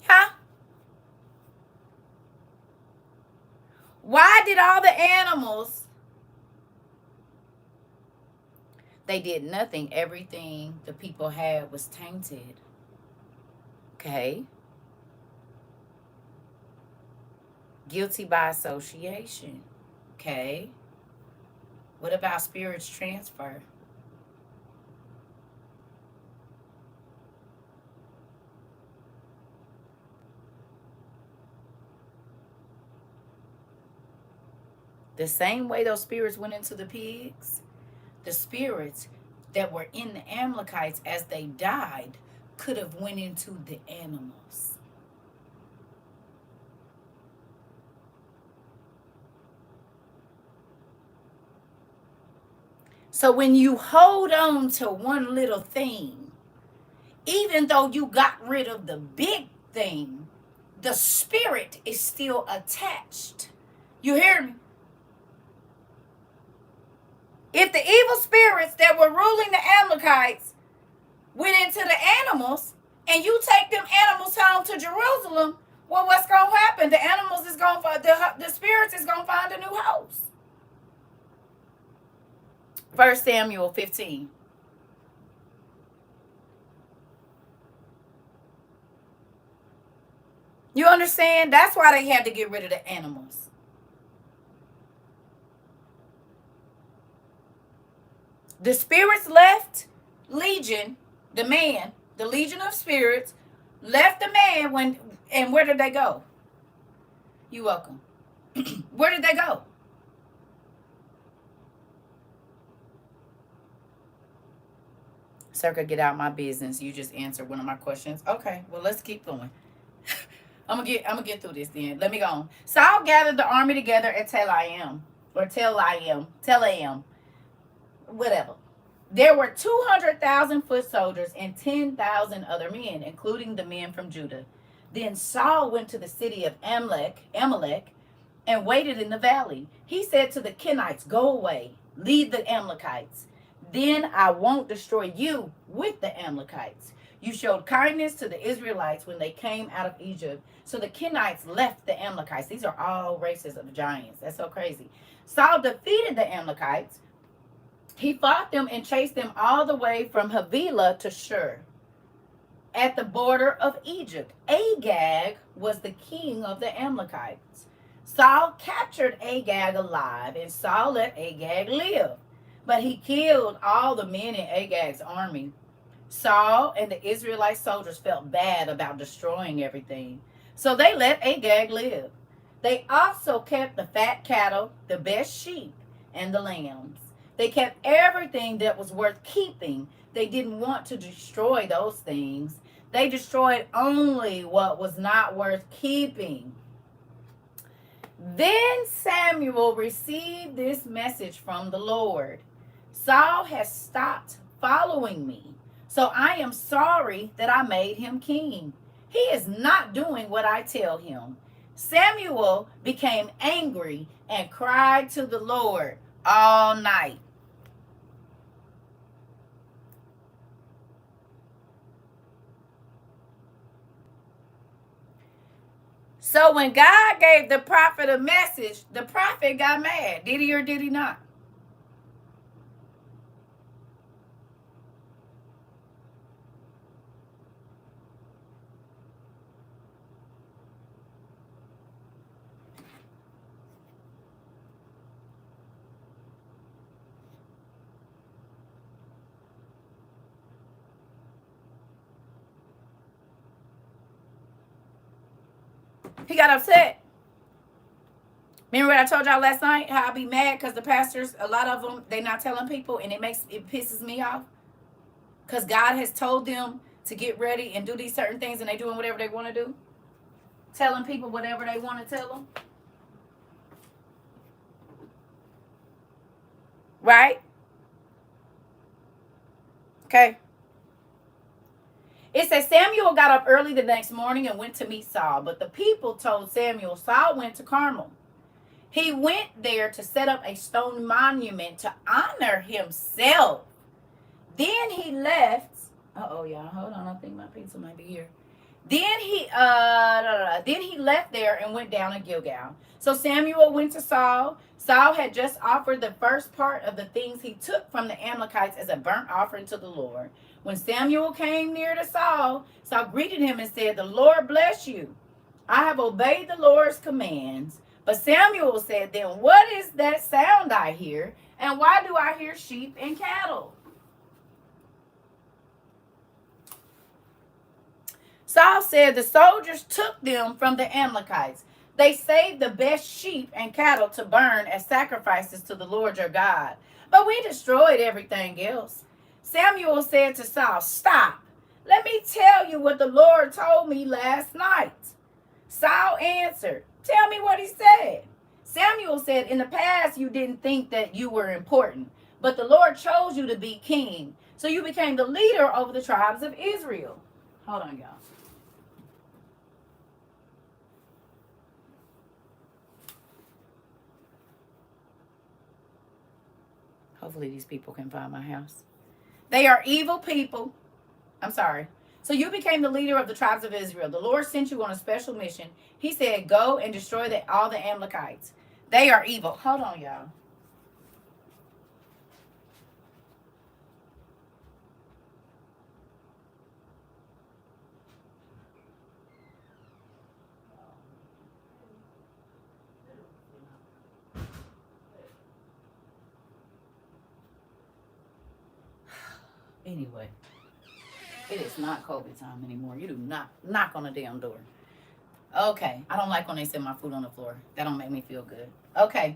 Huh? Why did all the animals? They did nothing. Everything the people had was tainted. Okay. Guilty by association. Okay. What about spirits transfer? The same way those spirits went into the pigs, the spirits that were in the Amalekites as they died could have went into the animals. So when you hold on to one little thing, even though you got rid of the big thing, the spirit is still attached. You hear me? If the evil spirits that were ruling the Amalekites went into the animals, and you take them animals home to Jerusalem, well, what's going to happen? The animals is going to, the spirits is going to find a new house. 1 Samuel 15. You understand? That's why they had to get rid of the animals. The spirits left Legion, the man, the legion of spirits, left the man and where did they go? You're welcome. Where did they go? CERCA, get out my business. You just answered one of my questions. Okay, well, let's keep going. I'm gonna get through this then. Let me go on. Saul gathered the army together at Telaim, whatever. There were 200,000 foot soldiers and 10,000 other men, including the men from Judah. Then Saul went to the city of Amalek, and waited in the valley. He said to the Kenites, "Go away, leave the Amalekites. Then I won't destroy you with the Amalekites. You showed kindness to the Israelites when they came out of Egypt." So the Kenites left the Amalekites. These are all races of giants. That's so crazy. Saul defeated the Amalekites. He fought them and chased them all the way from Havilah to Shur, at the border of Egypt. Agag was the king of the Amalekites. Saul captured Agag alive, and Saul let Agag live. But he killed all the men in Agag's army. Saul and the Israelite soldiers felt bad about destroying everything, so they let Agag live. They also kept the fat cattle, the best sheep, and the lambs. They kept everything that was worth keeping. They didn't want to destroy those things. They destroyed only what was not worth keeping. Then Samuel received this message from the Lord. Saul has stopped following me, so I am sorry that I made him king. He is not doing what I tell him. Samuel became angry and cried to the Lord all night. So when God gave the prophet a message, the prophet got mad. Did he or did he not? He got upset. Remember what I told y'all last night? How I be mad because the pastors, a lot of them, they not telling people, and it pisses me off. Because God has told them to get ready and do these certain things, and they doing whatever they want to do. Telling people whatever they want to tell them. Right? Okay. It says Samuel got up early the next morning and went to meet Saul. But the people told Samuel Saul went to Carmel. He went there to set up a stone monument to honor himself. Then he left. Uh-oh, y'all. Hold on. I think my pizza might be here. Then he left there and went down to Gilgal. So Samuel went to Saul. Saul had just offered the first part of the things he took from the Amalekites as a burnt offering to the Lord. When Samuel came near to Saul, Saul greeted him and said, "The Lord bless you. I have obeyed the Lord's commands." But Samuel said, "Then what is that sound I hear? And why do I hear sheep and cattle?" Saul said, "The soldiers took them from the Amalekites. They saved the best sheep and cattle to burn as sacrifices to the Lord your God. But we destroyed everything else." Samuel said to Saul, "Stop. Let me tell you what the Lord told me last night." Saul answered, "Tell me what he said." Samuel said, "In the past you didn't think that you were important, But the Lord chose you to be king. So you became the leader over the tribes of Israel. Hold on, y'all. Hopefully these people can find my house. They are evil people. I'm sorry. So you became the leader of the tribes of Israel. The Lord sent you on a special mission. He said, go and destroy all the Amalekites. They are evil. Hold on, y'all. Anyway, it is not COVID time anymore. You do not knock on the damn door. Okay. I don't like when they set my food on the floor. That don't make me feel good. Okay.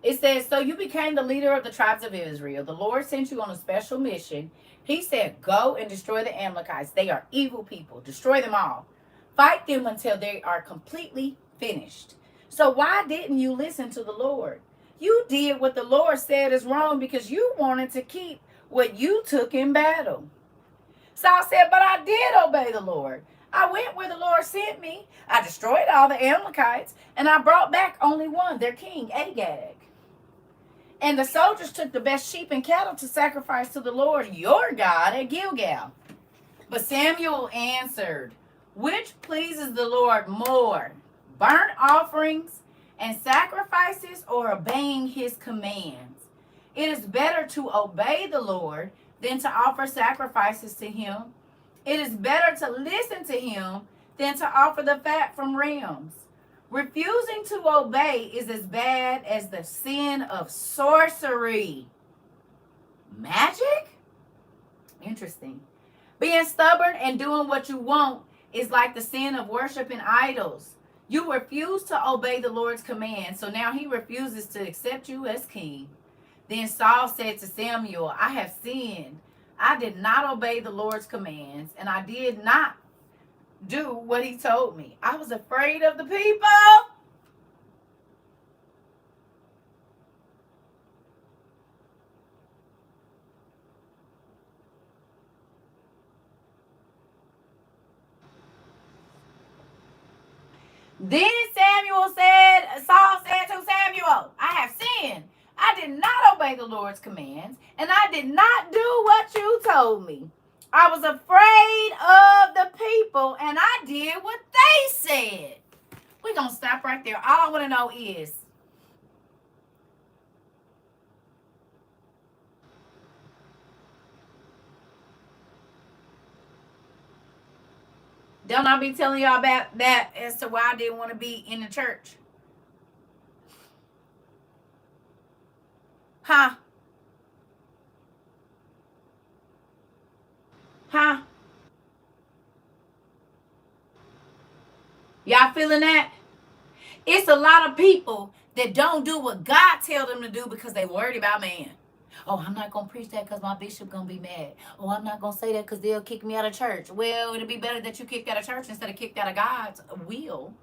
It says, so you became the leader of the tribes of Israel. The Lord sent you on a special mission. He said, go and destroy the Amalekites. They are evil people. Destroy them all. Fight them until they are completely finished. So why didn't you listen to the Lord? You did what the Lord said is wrong because you wanted to keep what you took in battle. Saul said, but I did obey the Lord. I went where the Lord sent me. I destroyed all the Amalekites, and I brought back only one, their king, Agag. And the soldiers took the best sheep and cattle to sacrifice to the Lord your God at Gilgal. But Samuel answered, which pleases the Lord more, burnt offerings and sacrifices or obeying his commands? It is better to obey the Lord than to offer sacrifices to him. It is better to listen to him than to offer the fat from rams. Refusing to obey is as bad as the sin of sorcery. Magic? Interesting. Being stubborn and doing what you want is like the sin of worshiping idols. You refuse to obey the Lord's command, so now he refuses to accept you as king. Then Saul said to Samuel, I have sinned. I did not obey the Lord's commands, and I did not do what he told me. I was afraid of the people. Then Saul said to Samuel, I have sinned. I did not obey the Lord's commands, and I did not do what you told me. I was afraid of the people, and I did what they said. We're going to stop right there. All I want to know is, don't I be telling y'all about that as to why I didn't want to be in the church? Huh? Huh? Y'all feeling that? It's a lot of people that don't do what God tells them to do because they worried about man. Oh, I'm not going to preach that because my bishop going to be mad. Oh, I'm not going to say that because they'll kick me out of church. Well, it'll be better that you kicked out of church instead of kicked out of God's will.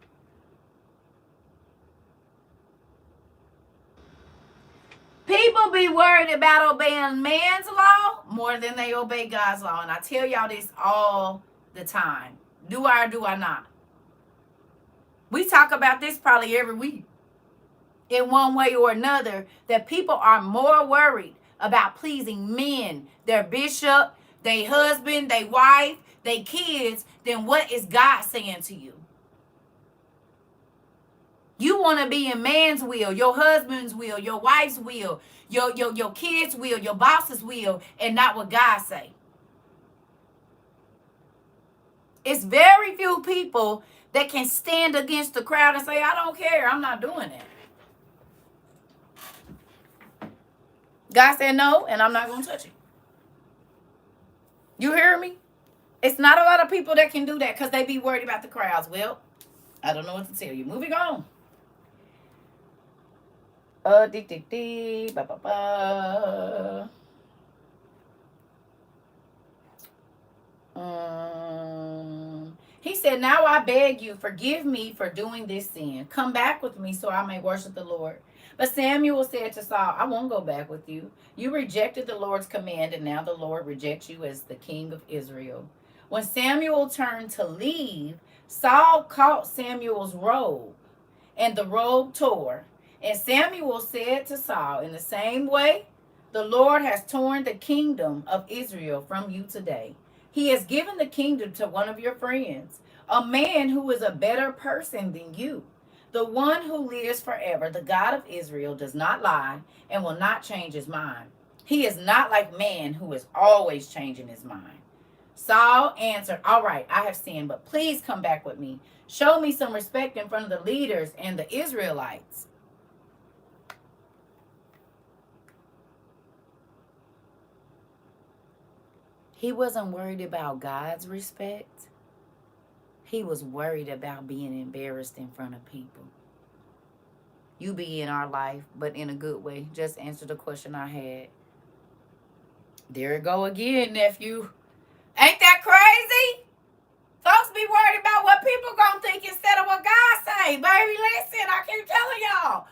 People be worried about obeying man's law more than they obey God's law. And I tell y'all this all the time. Do I or do I not? We talk about this probably every week in one way or another, that people are more worried about pleasing men, their bishop, their husband, their wife, their kids, than what is God saying to you. You want to be in man's will, your husband's will, your wife's will, your kids' will, your boss's will, and not what God say. It's very few people that can stand against the crowd and say, I don't care, I'm not doing it. God said no, and I'm not going to touch it. You hear me? It's not a lot of people that can do that because they be worried about the crowds. Well, I don't know what to tell you. Moving on. He said, now I beg you, forgive me for doing this sin. Come back with me so I may worship the Lord. But Samuel said to Saul, I won't go back with you. You rejected the Lord's command, and now the Lord rejects you as the king of Israel. When Samuel turned to leave, Saul caught Samuel's robe, and the robe tore. And Samuel said to Saul, in the same way, the Lord has torn the kingdom of Israel from you today. He has given the kingdom to one of your friends, a man who is a better person than you. The one who lives forever, the God of Israel, does not lie and will not change his mind. He is not like man who is always changing his mind. Saul answered, all right, I have sinned, but please come back with me. Show me some respect in front of the leaders and the Israelites. He wasn't worried about God's respect. He was worried about being embarrassed in front of people. You be in our life, but in a good way. Just answer the question I had. There it go again, nephew. Ain't that crazy? Folks be worried about what people gonna think instead of what God say. Baby, listen, I keep telling y'all.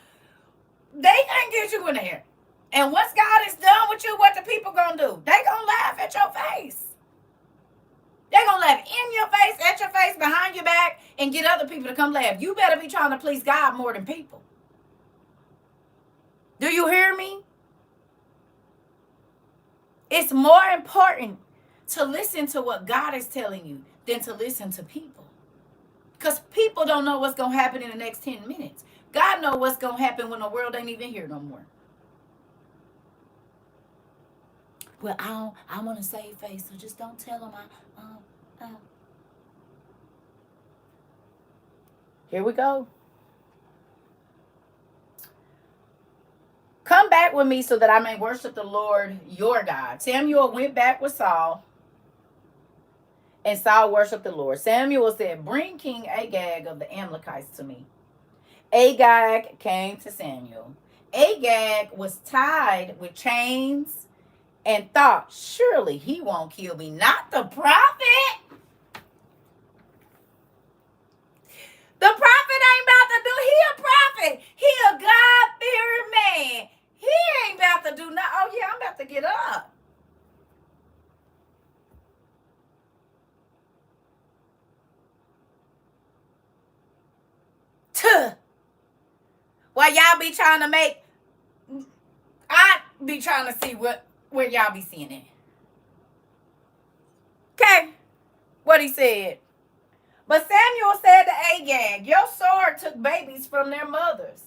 They can't get you in there. And once God is done with you, what the people gonna do? They gonna laugh at your face. They gonna laugh in your face, at your face, behind your back, and get other people to come laugh. You better be trying to please God more than people. Do you hear me? It's more important to listen to what God is telling you than to listen to people. Because people don't know what's going to happen in the next 10 minutes. God knows what's going to happen when the world ain't even here no more. Well, I want to save face, so just don't tell them. Here we go. Come back with me so that I may worship the Lord your God. Samuel went back with Saul, and Saul worshiped the Lord. Samuel said, bring King Agag of the Amalekites to me. Agag came to Samuel. Agag was tied with chains and thought, surely he won't kill me. Not the prophet. The prophet ain't about to do. He a prophet. He a God-fearing man. He ain't about to do nothing. Oh, yeah, I'm about to get up. Tuh. While y'all be trying to make, I be trying to see where y'all be seeing it. Okay. What he said. But Samuel said to Agag, your sword took babies from their mothers.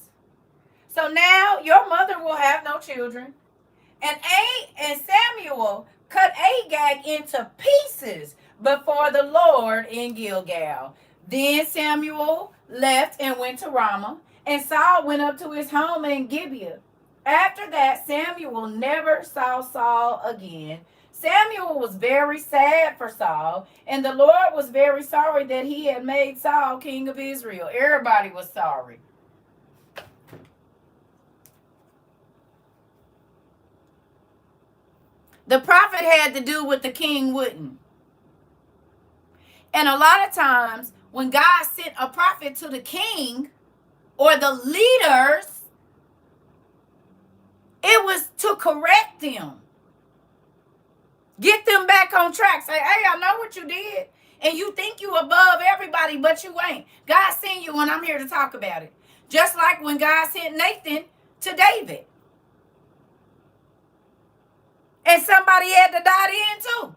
So now your mother will have no children. And Samuel cut Agag into pieces before the Lord in Gilgal. Then Samuel left and went to Ramah, and Saul went up to his home in Gibeah. After that, Samuel never saw Saul again. Samuel was very sad for Saul, and the Lord was very sorry that he had made Saul king of Israel. Everybody was sorry. The prophet had to do what the king wouldn't. And a lot of times, when God sent a prophet to the king or the leaders, it was to correct them. Get them back on track. Say, hey, I know what you did. And you think you above everybody, but you ain't. God sent you, and I'm here to talk about it. Just like when God sent Nathan to David. And somebody had to die then too.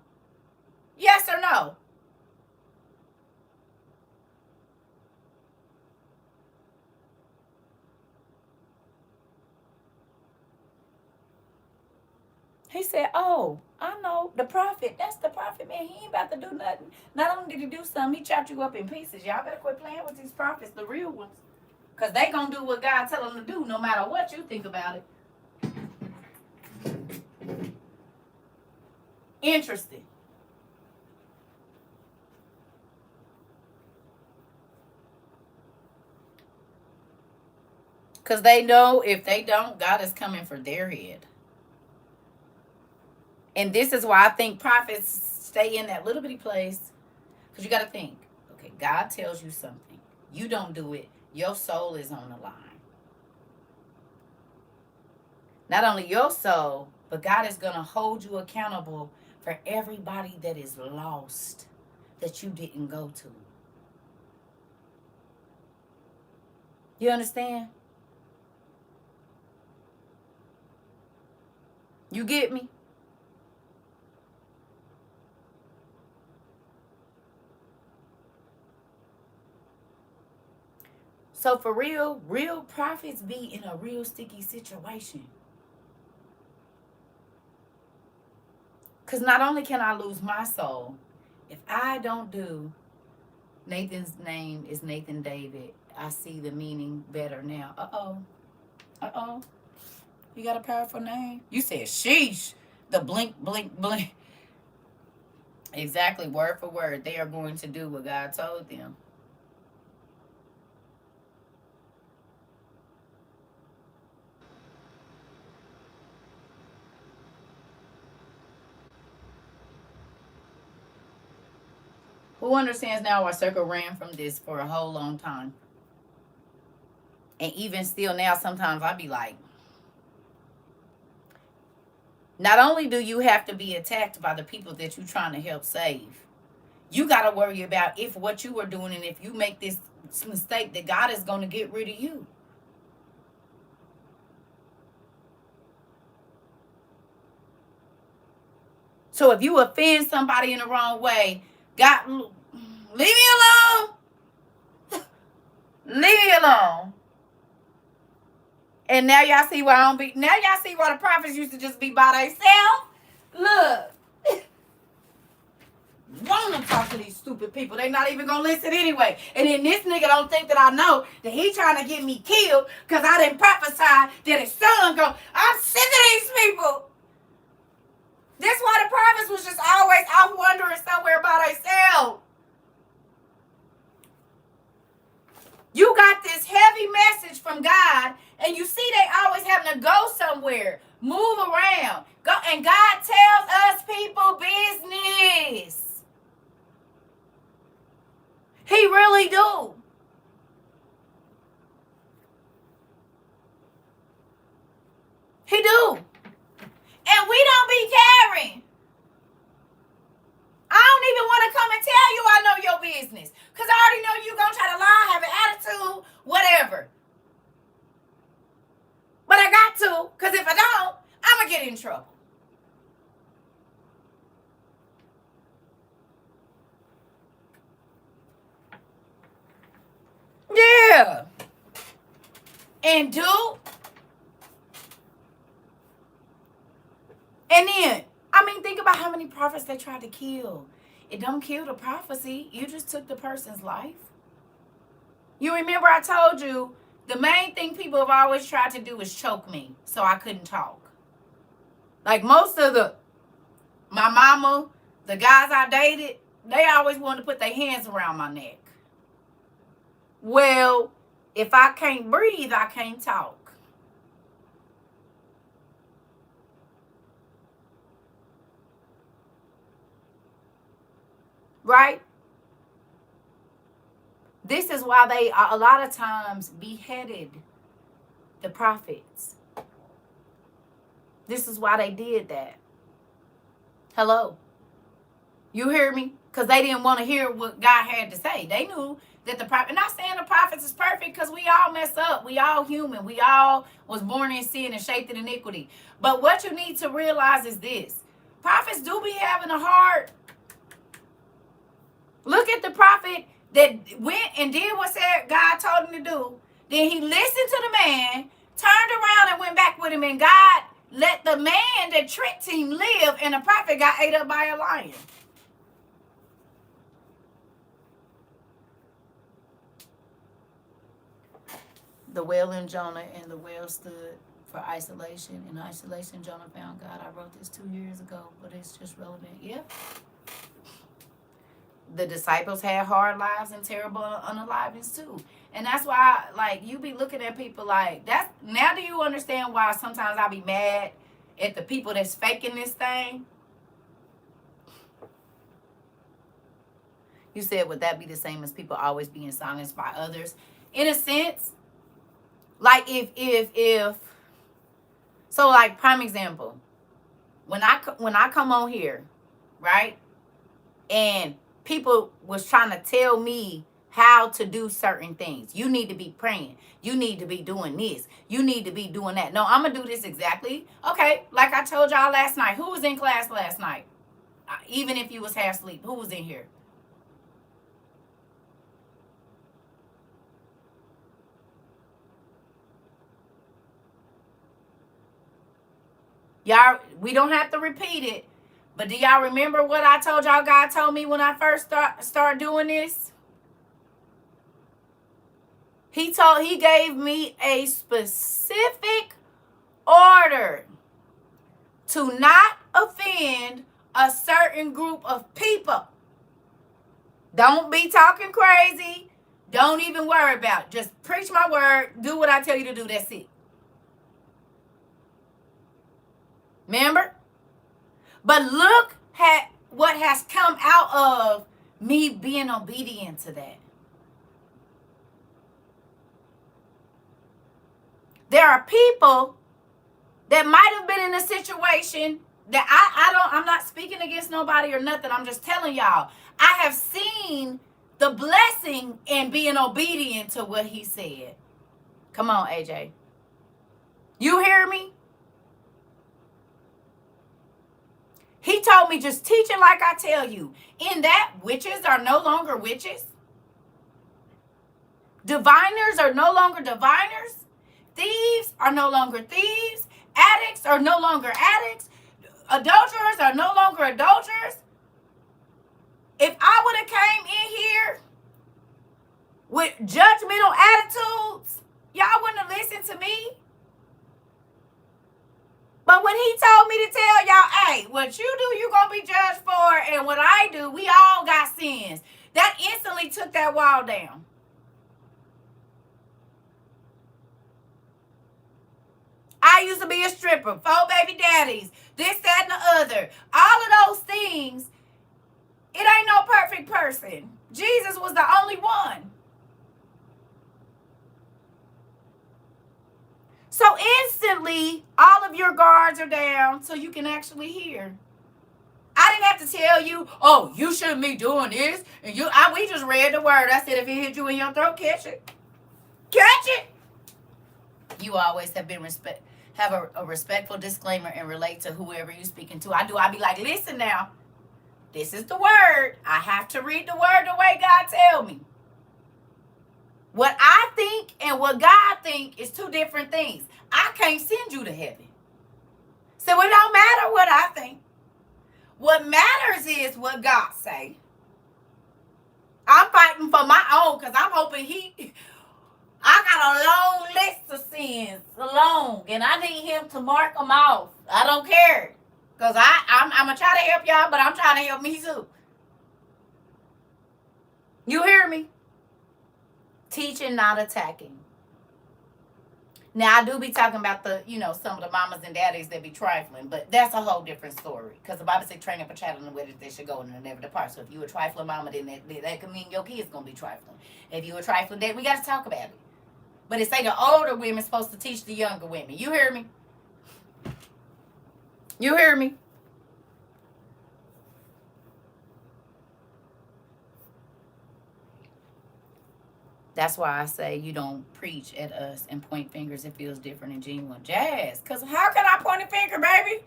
Yes or no? He said, oh, I know the prophet. That's the prophet, man. He ain't about to do nothing. Not only did he do something, he chopped you up in pieces. Y'all better quit playing with these prophets, the real ones. Because they going to do what God tell them to do no matter what you think about it. Interesting. Because they know if they don't, God is coming for their head. And this is why I think prophets stay in that little bitty place. Because you got to think, okay, God tells you something. You don't do it. Your soul is on the line. Not only your soul, but God is going to hold you accountable for everybody that is lost that you didn't go to. You understand? You get me? So for real prophets be in a real sticky situation. Because not only can I lose my soul, if I don't do, Nathan's name is Nathan David. I see the meaning better now. Uh-oh. Uh-oh. You got a powerful name? You said sheesh. The blink, blink, blink. Exactly, word for word. They are going to do what God told them. Who understands now why CERCA ran from this for a whole long time? And even still now, sometimes I be like, not only do you have to be attacked by the people that you're trying to help save, you got to worry about if what you are doing and if you make this mistake that God is going to get rid of you. So if you offend somebody in the wrong way, God, leave me alone. Leave me alone. And now y'all see why I don't be. Now y'all see why the prophets used to just be by themselves. Look, want to talk to these stupid people. They not even gonna listen anyway. And then this nigga don't think that I know that he trying to get me killed because I didn't prophesy that his son go. I'm sick of these people. That's why the prophets was just always out wandering somewhere by themselves. You got this heavy message from God, and you see they always having to go somewhere, move around, go, and God tells us people business. He really do. He do. And we don't be caring. I don't even want to come and tell you I know your business. Because I already know you going to try to lie, have an attitude, whatever. But I got to, because if I don't, I'm going to get in trouble. Yeah. And do. And then, I mean, think about how many prophets they tried to kill. It don't kill the prophecy. You just took the person's life. You remember I told you, the main thing people have always tried to do is choke me so I couldn't talk. Like most of my mama, the guys I dated, they always wanted to put their hands around my neck. Well, if I can't breathe, I can't talk. Right? This is why they a lot of times beheaded the prophets. This is why they did that. Hello? You hear me? Because they didn't want to hear what God had to say. They knew that the prophet, not saying the prophets is perfect because we all mess up. We all human. We all was born in sin and shaped in iniquity. But what you need to realize is this. Prophets do be having a heart. Look at the prophet that went and did what said God told him to do. Then he listened to the man, turned around and went back with him, and God let the man that tricked him live, and the prophet got ate up by a lion. The whale in Jonah, and the whale stood for isolation. In isolation, Jonah found God. I wrote this 2 years ago, but it's just relevant. Yeah. The disciples had hard lives and terrible unaliveness too. And that's why, like, you be looking at people like, that's, now do you understand why sometimes I be mad at the people that's faking this thing? You said, would that be the same as people always being silenced by others? In a sense, like if So, like, prime example, when I come on here, right, and people was trying to tell me how to do certain things. You need to be praying. You need to be doing this. You need to be doing that. No, I'm going to do this exactly. Okay, like I told y'all last night. Who was in class last night? Even if you was half asleep, who was in here? Y'all, we don't have to repeat it. But do y'all remember what I told y'all God told me when I first start doing this? He gave me a specific order to not offend a certain group of people. Don't be talking crazy. Don't even worry about it. Just preach my word. Do what I tell you to do. That's it. Remember? But look at what has come out of me being obedient to that. There are people that might have been in a situation that I'm not speaking against nobody or nothing. I'm just telling y'all, I have seen the blessing in being obedient to what he said. Come on, AJ. You hear me? He told me just teach it like I tell you. In that, witches are no longer witches. Diviners are no longer diviners. Thieves are no longer thieves. Addicts are no longer addicts. Adulterers are no longer adulterers. If I would have came in here with judgmental attitudes, y'all wouldn't have listened to me. But when he told me to tell y'all, hey, what you do, you're going to be judged for, and what I do, we all got sins. That instantly took that wall down. I used to be a stripper, 4 baby daddies, this, that, and the other. All of those things, it ain't no perfect person. Jesus was the only one. So instantly, all of your guards are down so you can actually hear. I didn't have to tell you, oh, you shouldn't be doing this. And we just read the word. I said, if it hit you in your throat, catch it. Catch it. You always have a respectful disclaimer and relate to whoever you're speaking to. I be like, listen now, this is the word. I have to read the word the way God tell me. What I think and what God think is two different things. I can't send you to heaven. So it don't matter what I think. What matters is what God say. I'm fighting for my own because I'm hoping I got a long list of sins, long, and I need him to mark them off. I don't care. Because I'm going to try to help y'all, but I'm trying to help me too. You hear me? Teaching, not attacking. Now, I do be talking about some of the mamas and daddies that be trifling, but that's a whole different story. Because the Bible says, train up a child in the way that they should go and they'll never depart. So if you a trifling mama, then that could mean your kid's going to be trifling. If you a trifling dad, we got to talk about it. But it say the older women supposed to teach the younger women. You hear me? You hear me? That's why I say you don't preach at us and point fingers. It feels different and genuine. Jazz. Because how can I point a finger, baby?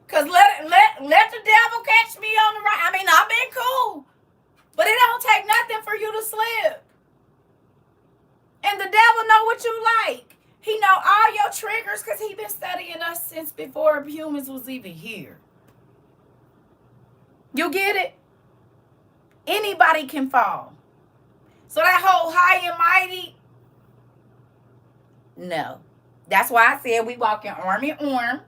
Because let the devil catch me on the right. I mean, I've been cool. But it don't take nothing for you to slip. And the devil know what you like. He know all your triggers because he been studying us since before humans was even here. You get it? Anybody can fall. So that whole high and mighty, no. That's why I said we walking arm in arm.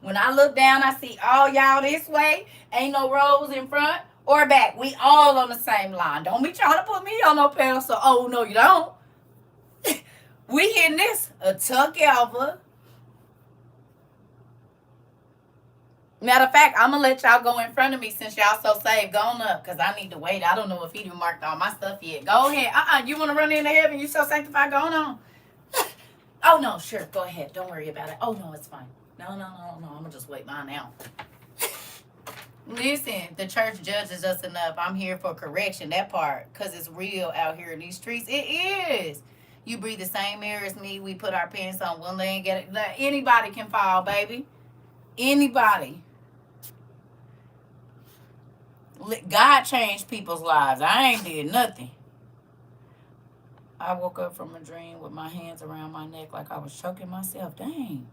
When I look down, I see all y'all this way. Ain't no rows in front or back. We all on the same line. Don't be trying to put me on no pedestal. Oh, no, you don't. We hitting this a tuck ever. Matter of fact, I'm going to let y'all go in front of me since y'all so saved. Go on up because I need to wait. I don't know if he done marked all my stuff yet. Go ahead. You want to run into heaven? You so sanctified? Go on. Oh, no, sure. Go ahead. Don't worry about it. Oh, no, it's fine. No. I'm going to just wait mine out. Listen, the church judges us enough. I'm here for correction, that part, because it's real out here in these streets. It is. You breathe the same air as me. We put our pants on one leg and get it. Like, anybody can fall, baby. Anybody. God changed people's lives. I ain't did nothing. I woke up from a dream with my hands around my neck like I was choking myself. Dang.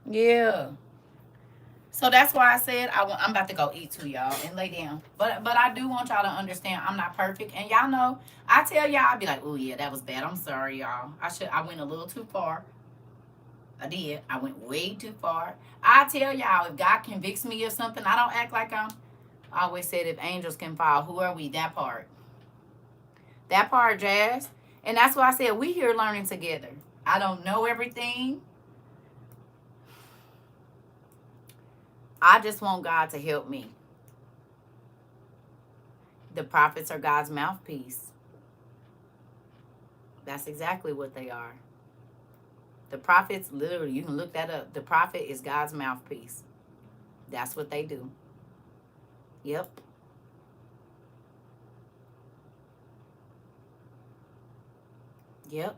Yeah. So that's why I said I'm about to go eat too, y'all, and lay down. But I do want y'all to understand I'm not perfect. And y'all know, I tell y'all, I be like, oh, yeah, that was bad. I'm sorry, y'all. I went a little too far. I did. I went way too far. I tell y'all, if God convicts me of something, I don't act like I always said if angels can fall, who are we? That part. That part, Jazz. And that's why I said we here learning together. I don't know everything. I just want God to help me. The prophets are God's mouthpiece. That's exactly what they are. The prophets, literally, you can look that up. The prophet is God's mouthpiece. That's what they do. Yep. Yep.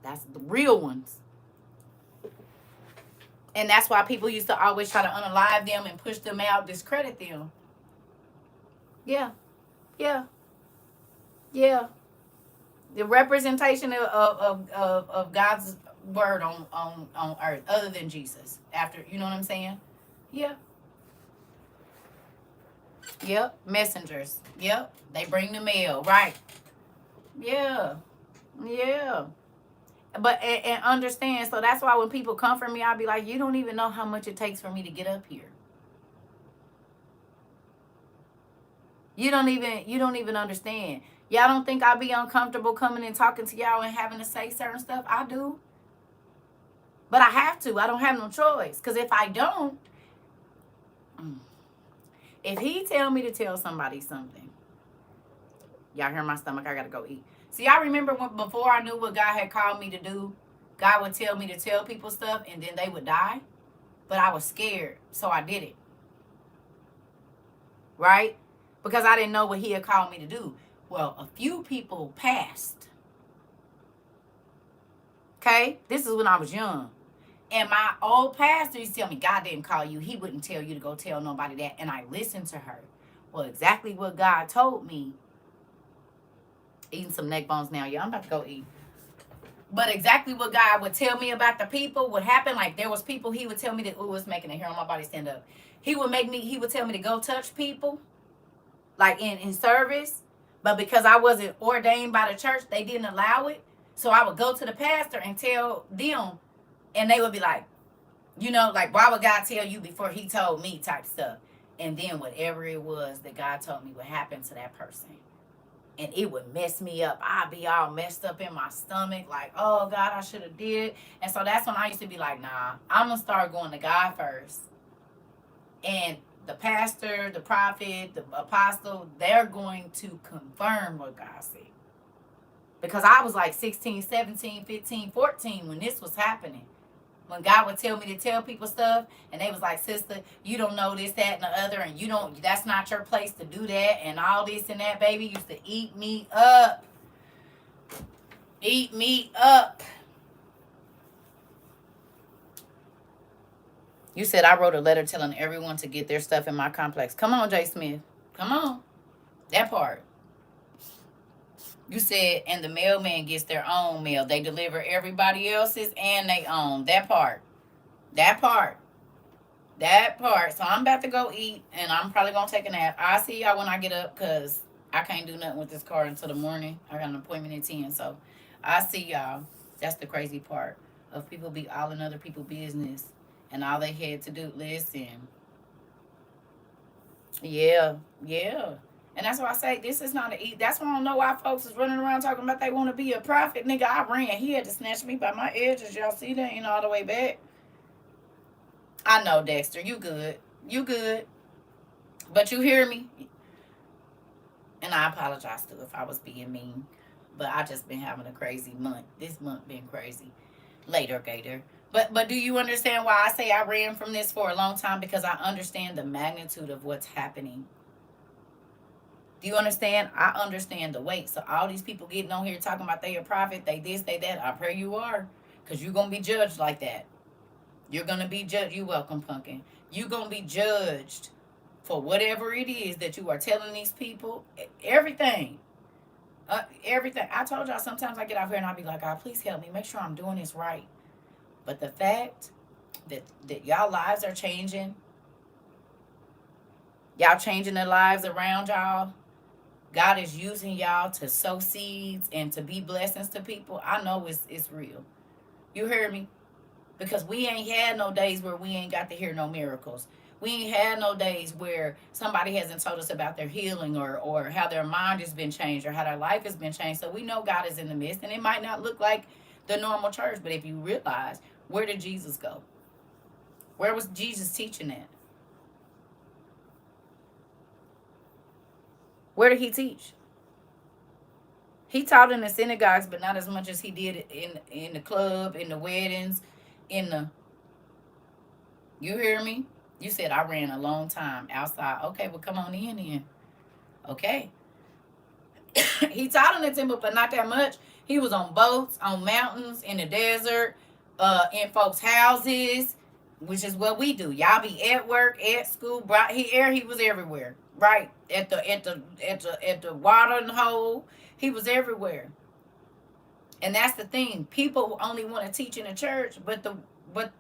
That's the real ones. And that's why people used to always try to unalive them and push them out, discredit them. Yeah. Yeah. Yeah. The representation of God's word on earth, other than Jesus. After, you know what I'm saying? Yeah. Yep. Messengers. Yep. They bring the mail. Right. Yeah. Yeah. But and understand, so that's why when people come for me, I'll be like, you don't even know how much it takes for me to get up here. You don't even understand. Y'all don't think I'll be uncomfortable coming and talking to y'all and having to say certain stuff? I do. But I have to. I don't have no choice. Because if I don't, if he tell me to tell somebody something, y'all hear my stomach, I got to go eat. See, I remember when, before I knew what God had called me to do, God would tell me to tell people stuff and then they would die. But I was scared, so I did it. Right? Because I didn't know what he had called me to do. Well, a few people passed. Okay? This is when I was young. And my old pastor used to tell me, God didn't call you. He wouldn't tell you to go tell nobody that. And I listened to her. Well, exactly what God told me. Eating some neck bones now, y'all. I'm about to go eat. But exactly what God would tell me about the people would happen. Like there was people he would tell me that, ooh, it's making a hair on my body stand up. He would tell me to go touch people. Like in service. But because I wasn't ordained by the church, they didn't allow it. So I would go to the pastor and tell them. And they would be like, you know, like, why would God tell you before he told me type stuff? And then whatever it was that God told me would happen to that person. And it would mess me up. I'd be all messed up in my stomach. Like, oh, God, I should have did it. And so that's when I used to be like, nah, I'm going to start going to God first. And the pastor, the prophet, the apostle, they're going to confirm what God said. Because I was like 16, 17, 15, 14 when this was happening. When God would tell me to tell people stuff, and they was like, sister, you don't know this, that, and the other, and you don't, that's not your place to do that, and all this and that, baby, used to eat me up. Eat me up. You said I wrote a letter telling everyone to get their stuff in my complex. Come on, Jay Smith. Come on. That part. You said, and the mailman gets their own mail. They deliver everybody else's and they own. That part. That part. That part. So I'm about to go eat, and I'm probably going to take a nap. I'll see y'all when I get up, because I can't do nothing with this car until the morning. I got an appointment at 10, so I'll see y'all. That's the crazy part of people be all in other people's business, and all they had to do, listen. Yeah, yeah. And that's why I say this is not a. That's why I don't know why folks is running around talking about they want to be a prophet. Nigga, I ran. He had to snatch me by my edges. Y'all see that? Ain't all the way back. I know, Dexter. You good. You good. But you hear me? And I apologize too if I was being mean. But I just been having a crazy month. This month been crazy. Later, Gator. But do you understand why I say I ran from this for a long time? Because I understand the magnitude of what's happening. Do you understand? I understand the weight. So all these people getting on here talking about they a prophet, they this, they that. I pray you are. Because you're going to be judged like that. You're going to be judged. You welcome, Pumpkin. You're going to be judged for whatever it is that you are telling these people. Everything. Everything. I told y'all sometimes I get out here and I'll be like, God, please help me. Make sure I'm doing this right. But the fact that y'all lives are changing, y'all changing the lives around y'all, God is using y'all to sow seeds and to be blessings to people. I know it's real. You hear me? Because we ain't had no days where we ain't got to hear no miracles. We ain't had no days where somebody hasn't told us about their healing or how their mind has been changed or how their life has been changed. So we know God is in the midst. And it might not look like the normal church, but if you realize, where did Jesus go? Where was Jesus teaching at? Where did he teach? He taught in the synagogues, but not as much as he did in the club, in the weddings, in the. You hear me? You said I ran a long time outside. Okay, well come on in then. Okay. He taught in the temple, but not that much. He was on boats, on mountains, in the desert, in folks' houses, which is what we do. Y'all be at work, at school. He was everywhere. Right at the watering hole. He was everywhere. And that's the thing. People only want to teach in the church, but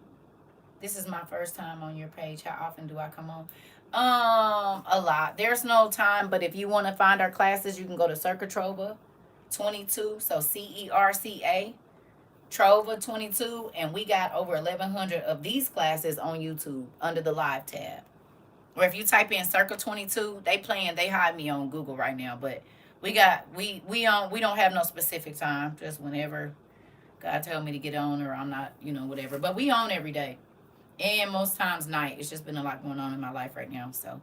this is my first time on your page. How often do I come on? A lot. There's no time, but if you want to find our classes, you can go to CERCA TROVA 22. So CERCA TROVA 22, and we got over 1,100 of these classes on YouTube under the live tab. Or if you type in CERCA 22, they hide me on Google right now, but we don't have no specific time, just whenever God told me to get on, or I'm not, whatever. But we on every day. And most times night. It's just been a lot going on in my life right now. So,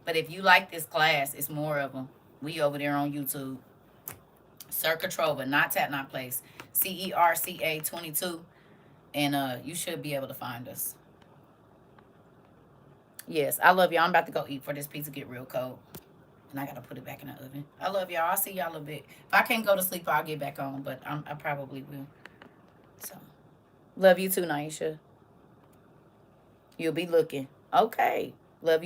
but if you like this class, it's more of them. We over there on YouTube. CERCA TROVA, not Tap Not Place. CERCA 22. And you should be able to find us. Yes, I love y'all. I'm about to go eat for this pizza get real cold. And I got to put it back in the oven. I love y'all. I'll see y'all a little bit. If I can't go to sleep, I'll get back on. But I probably will. So, love you too, Naisha. You'll be looking. Okay. Love you.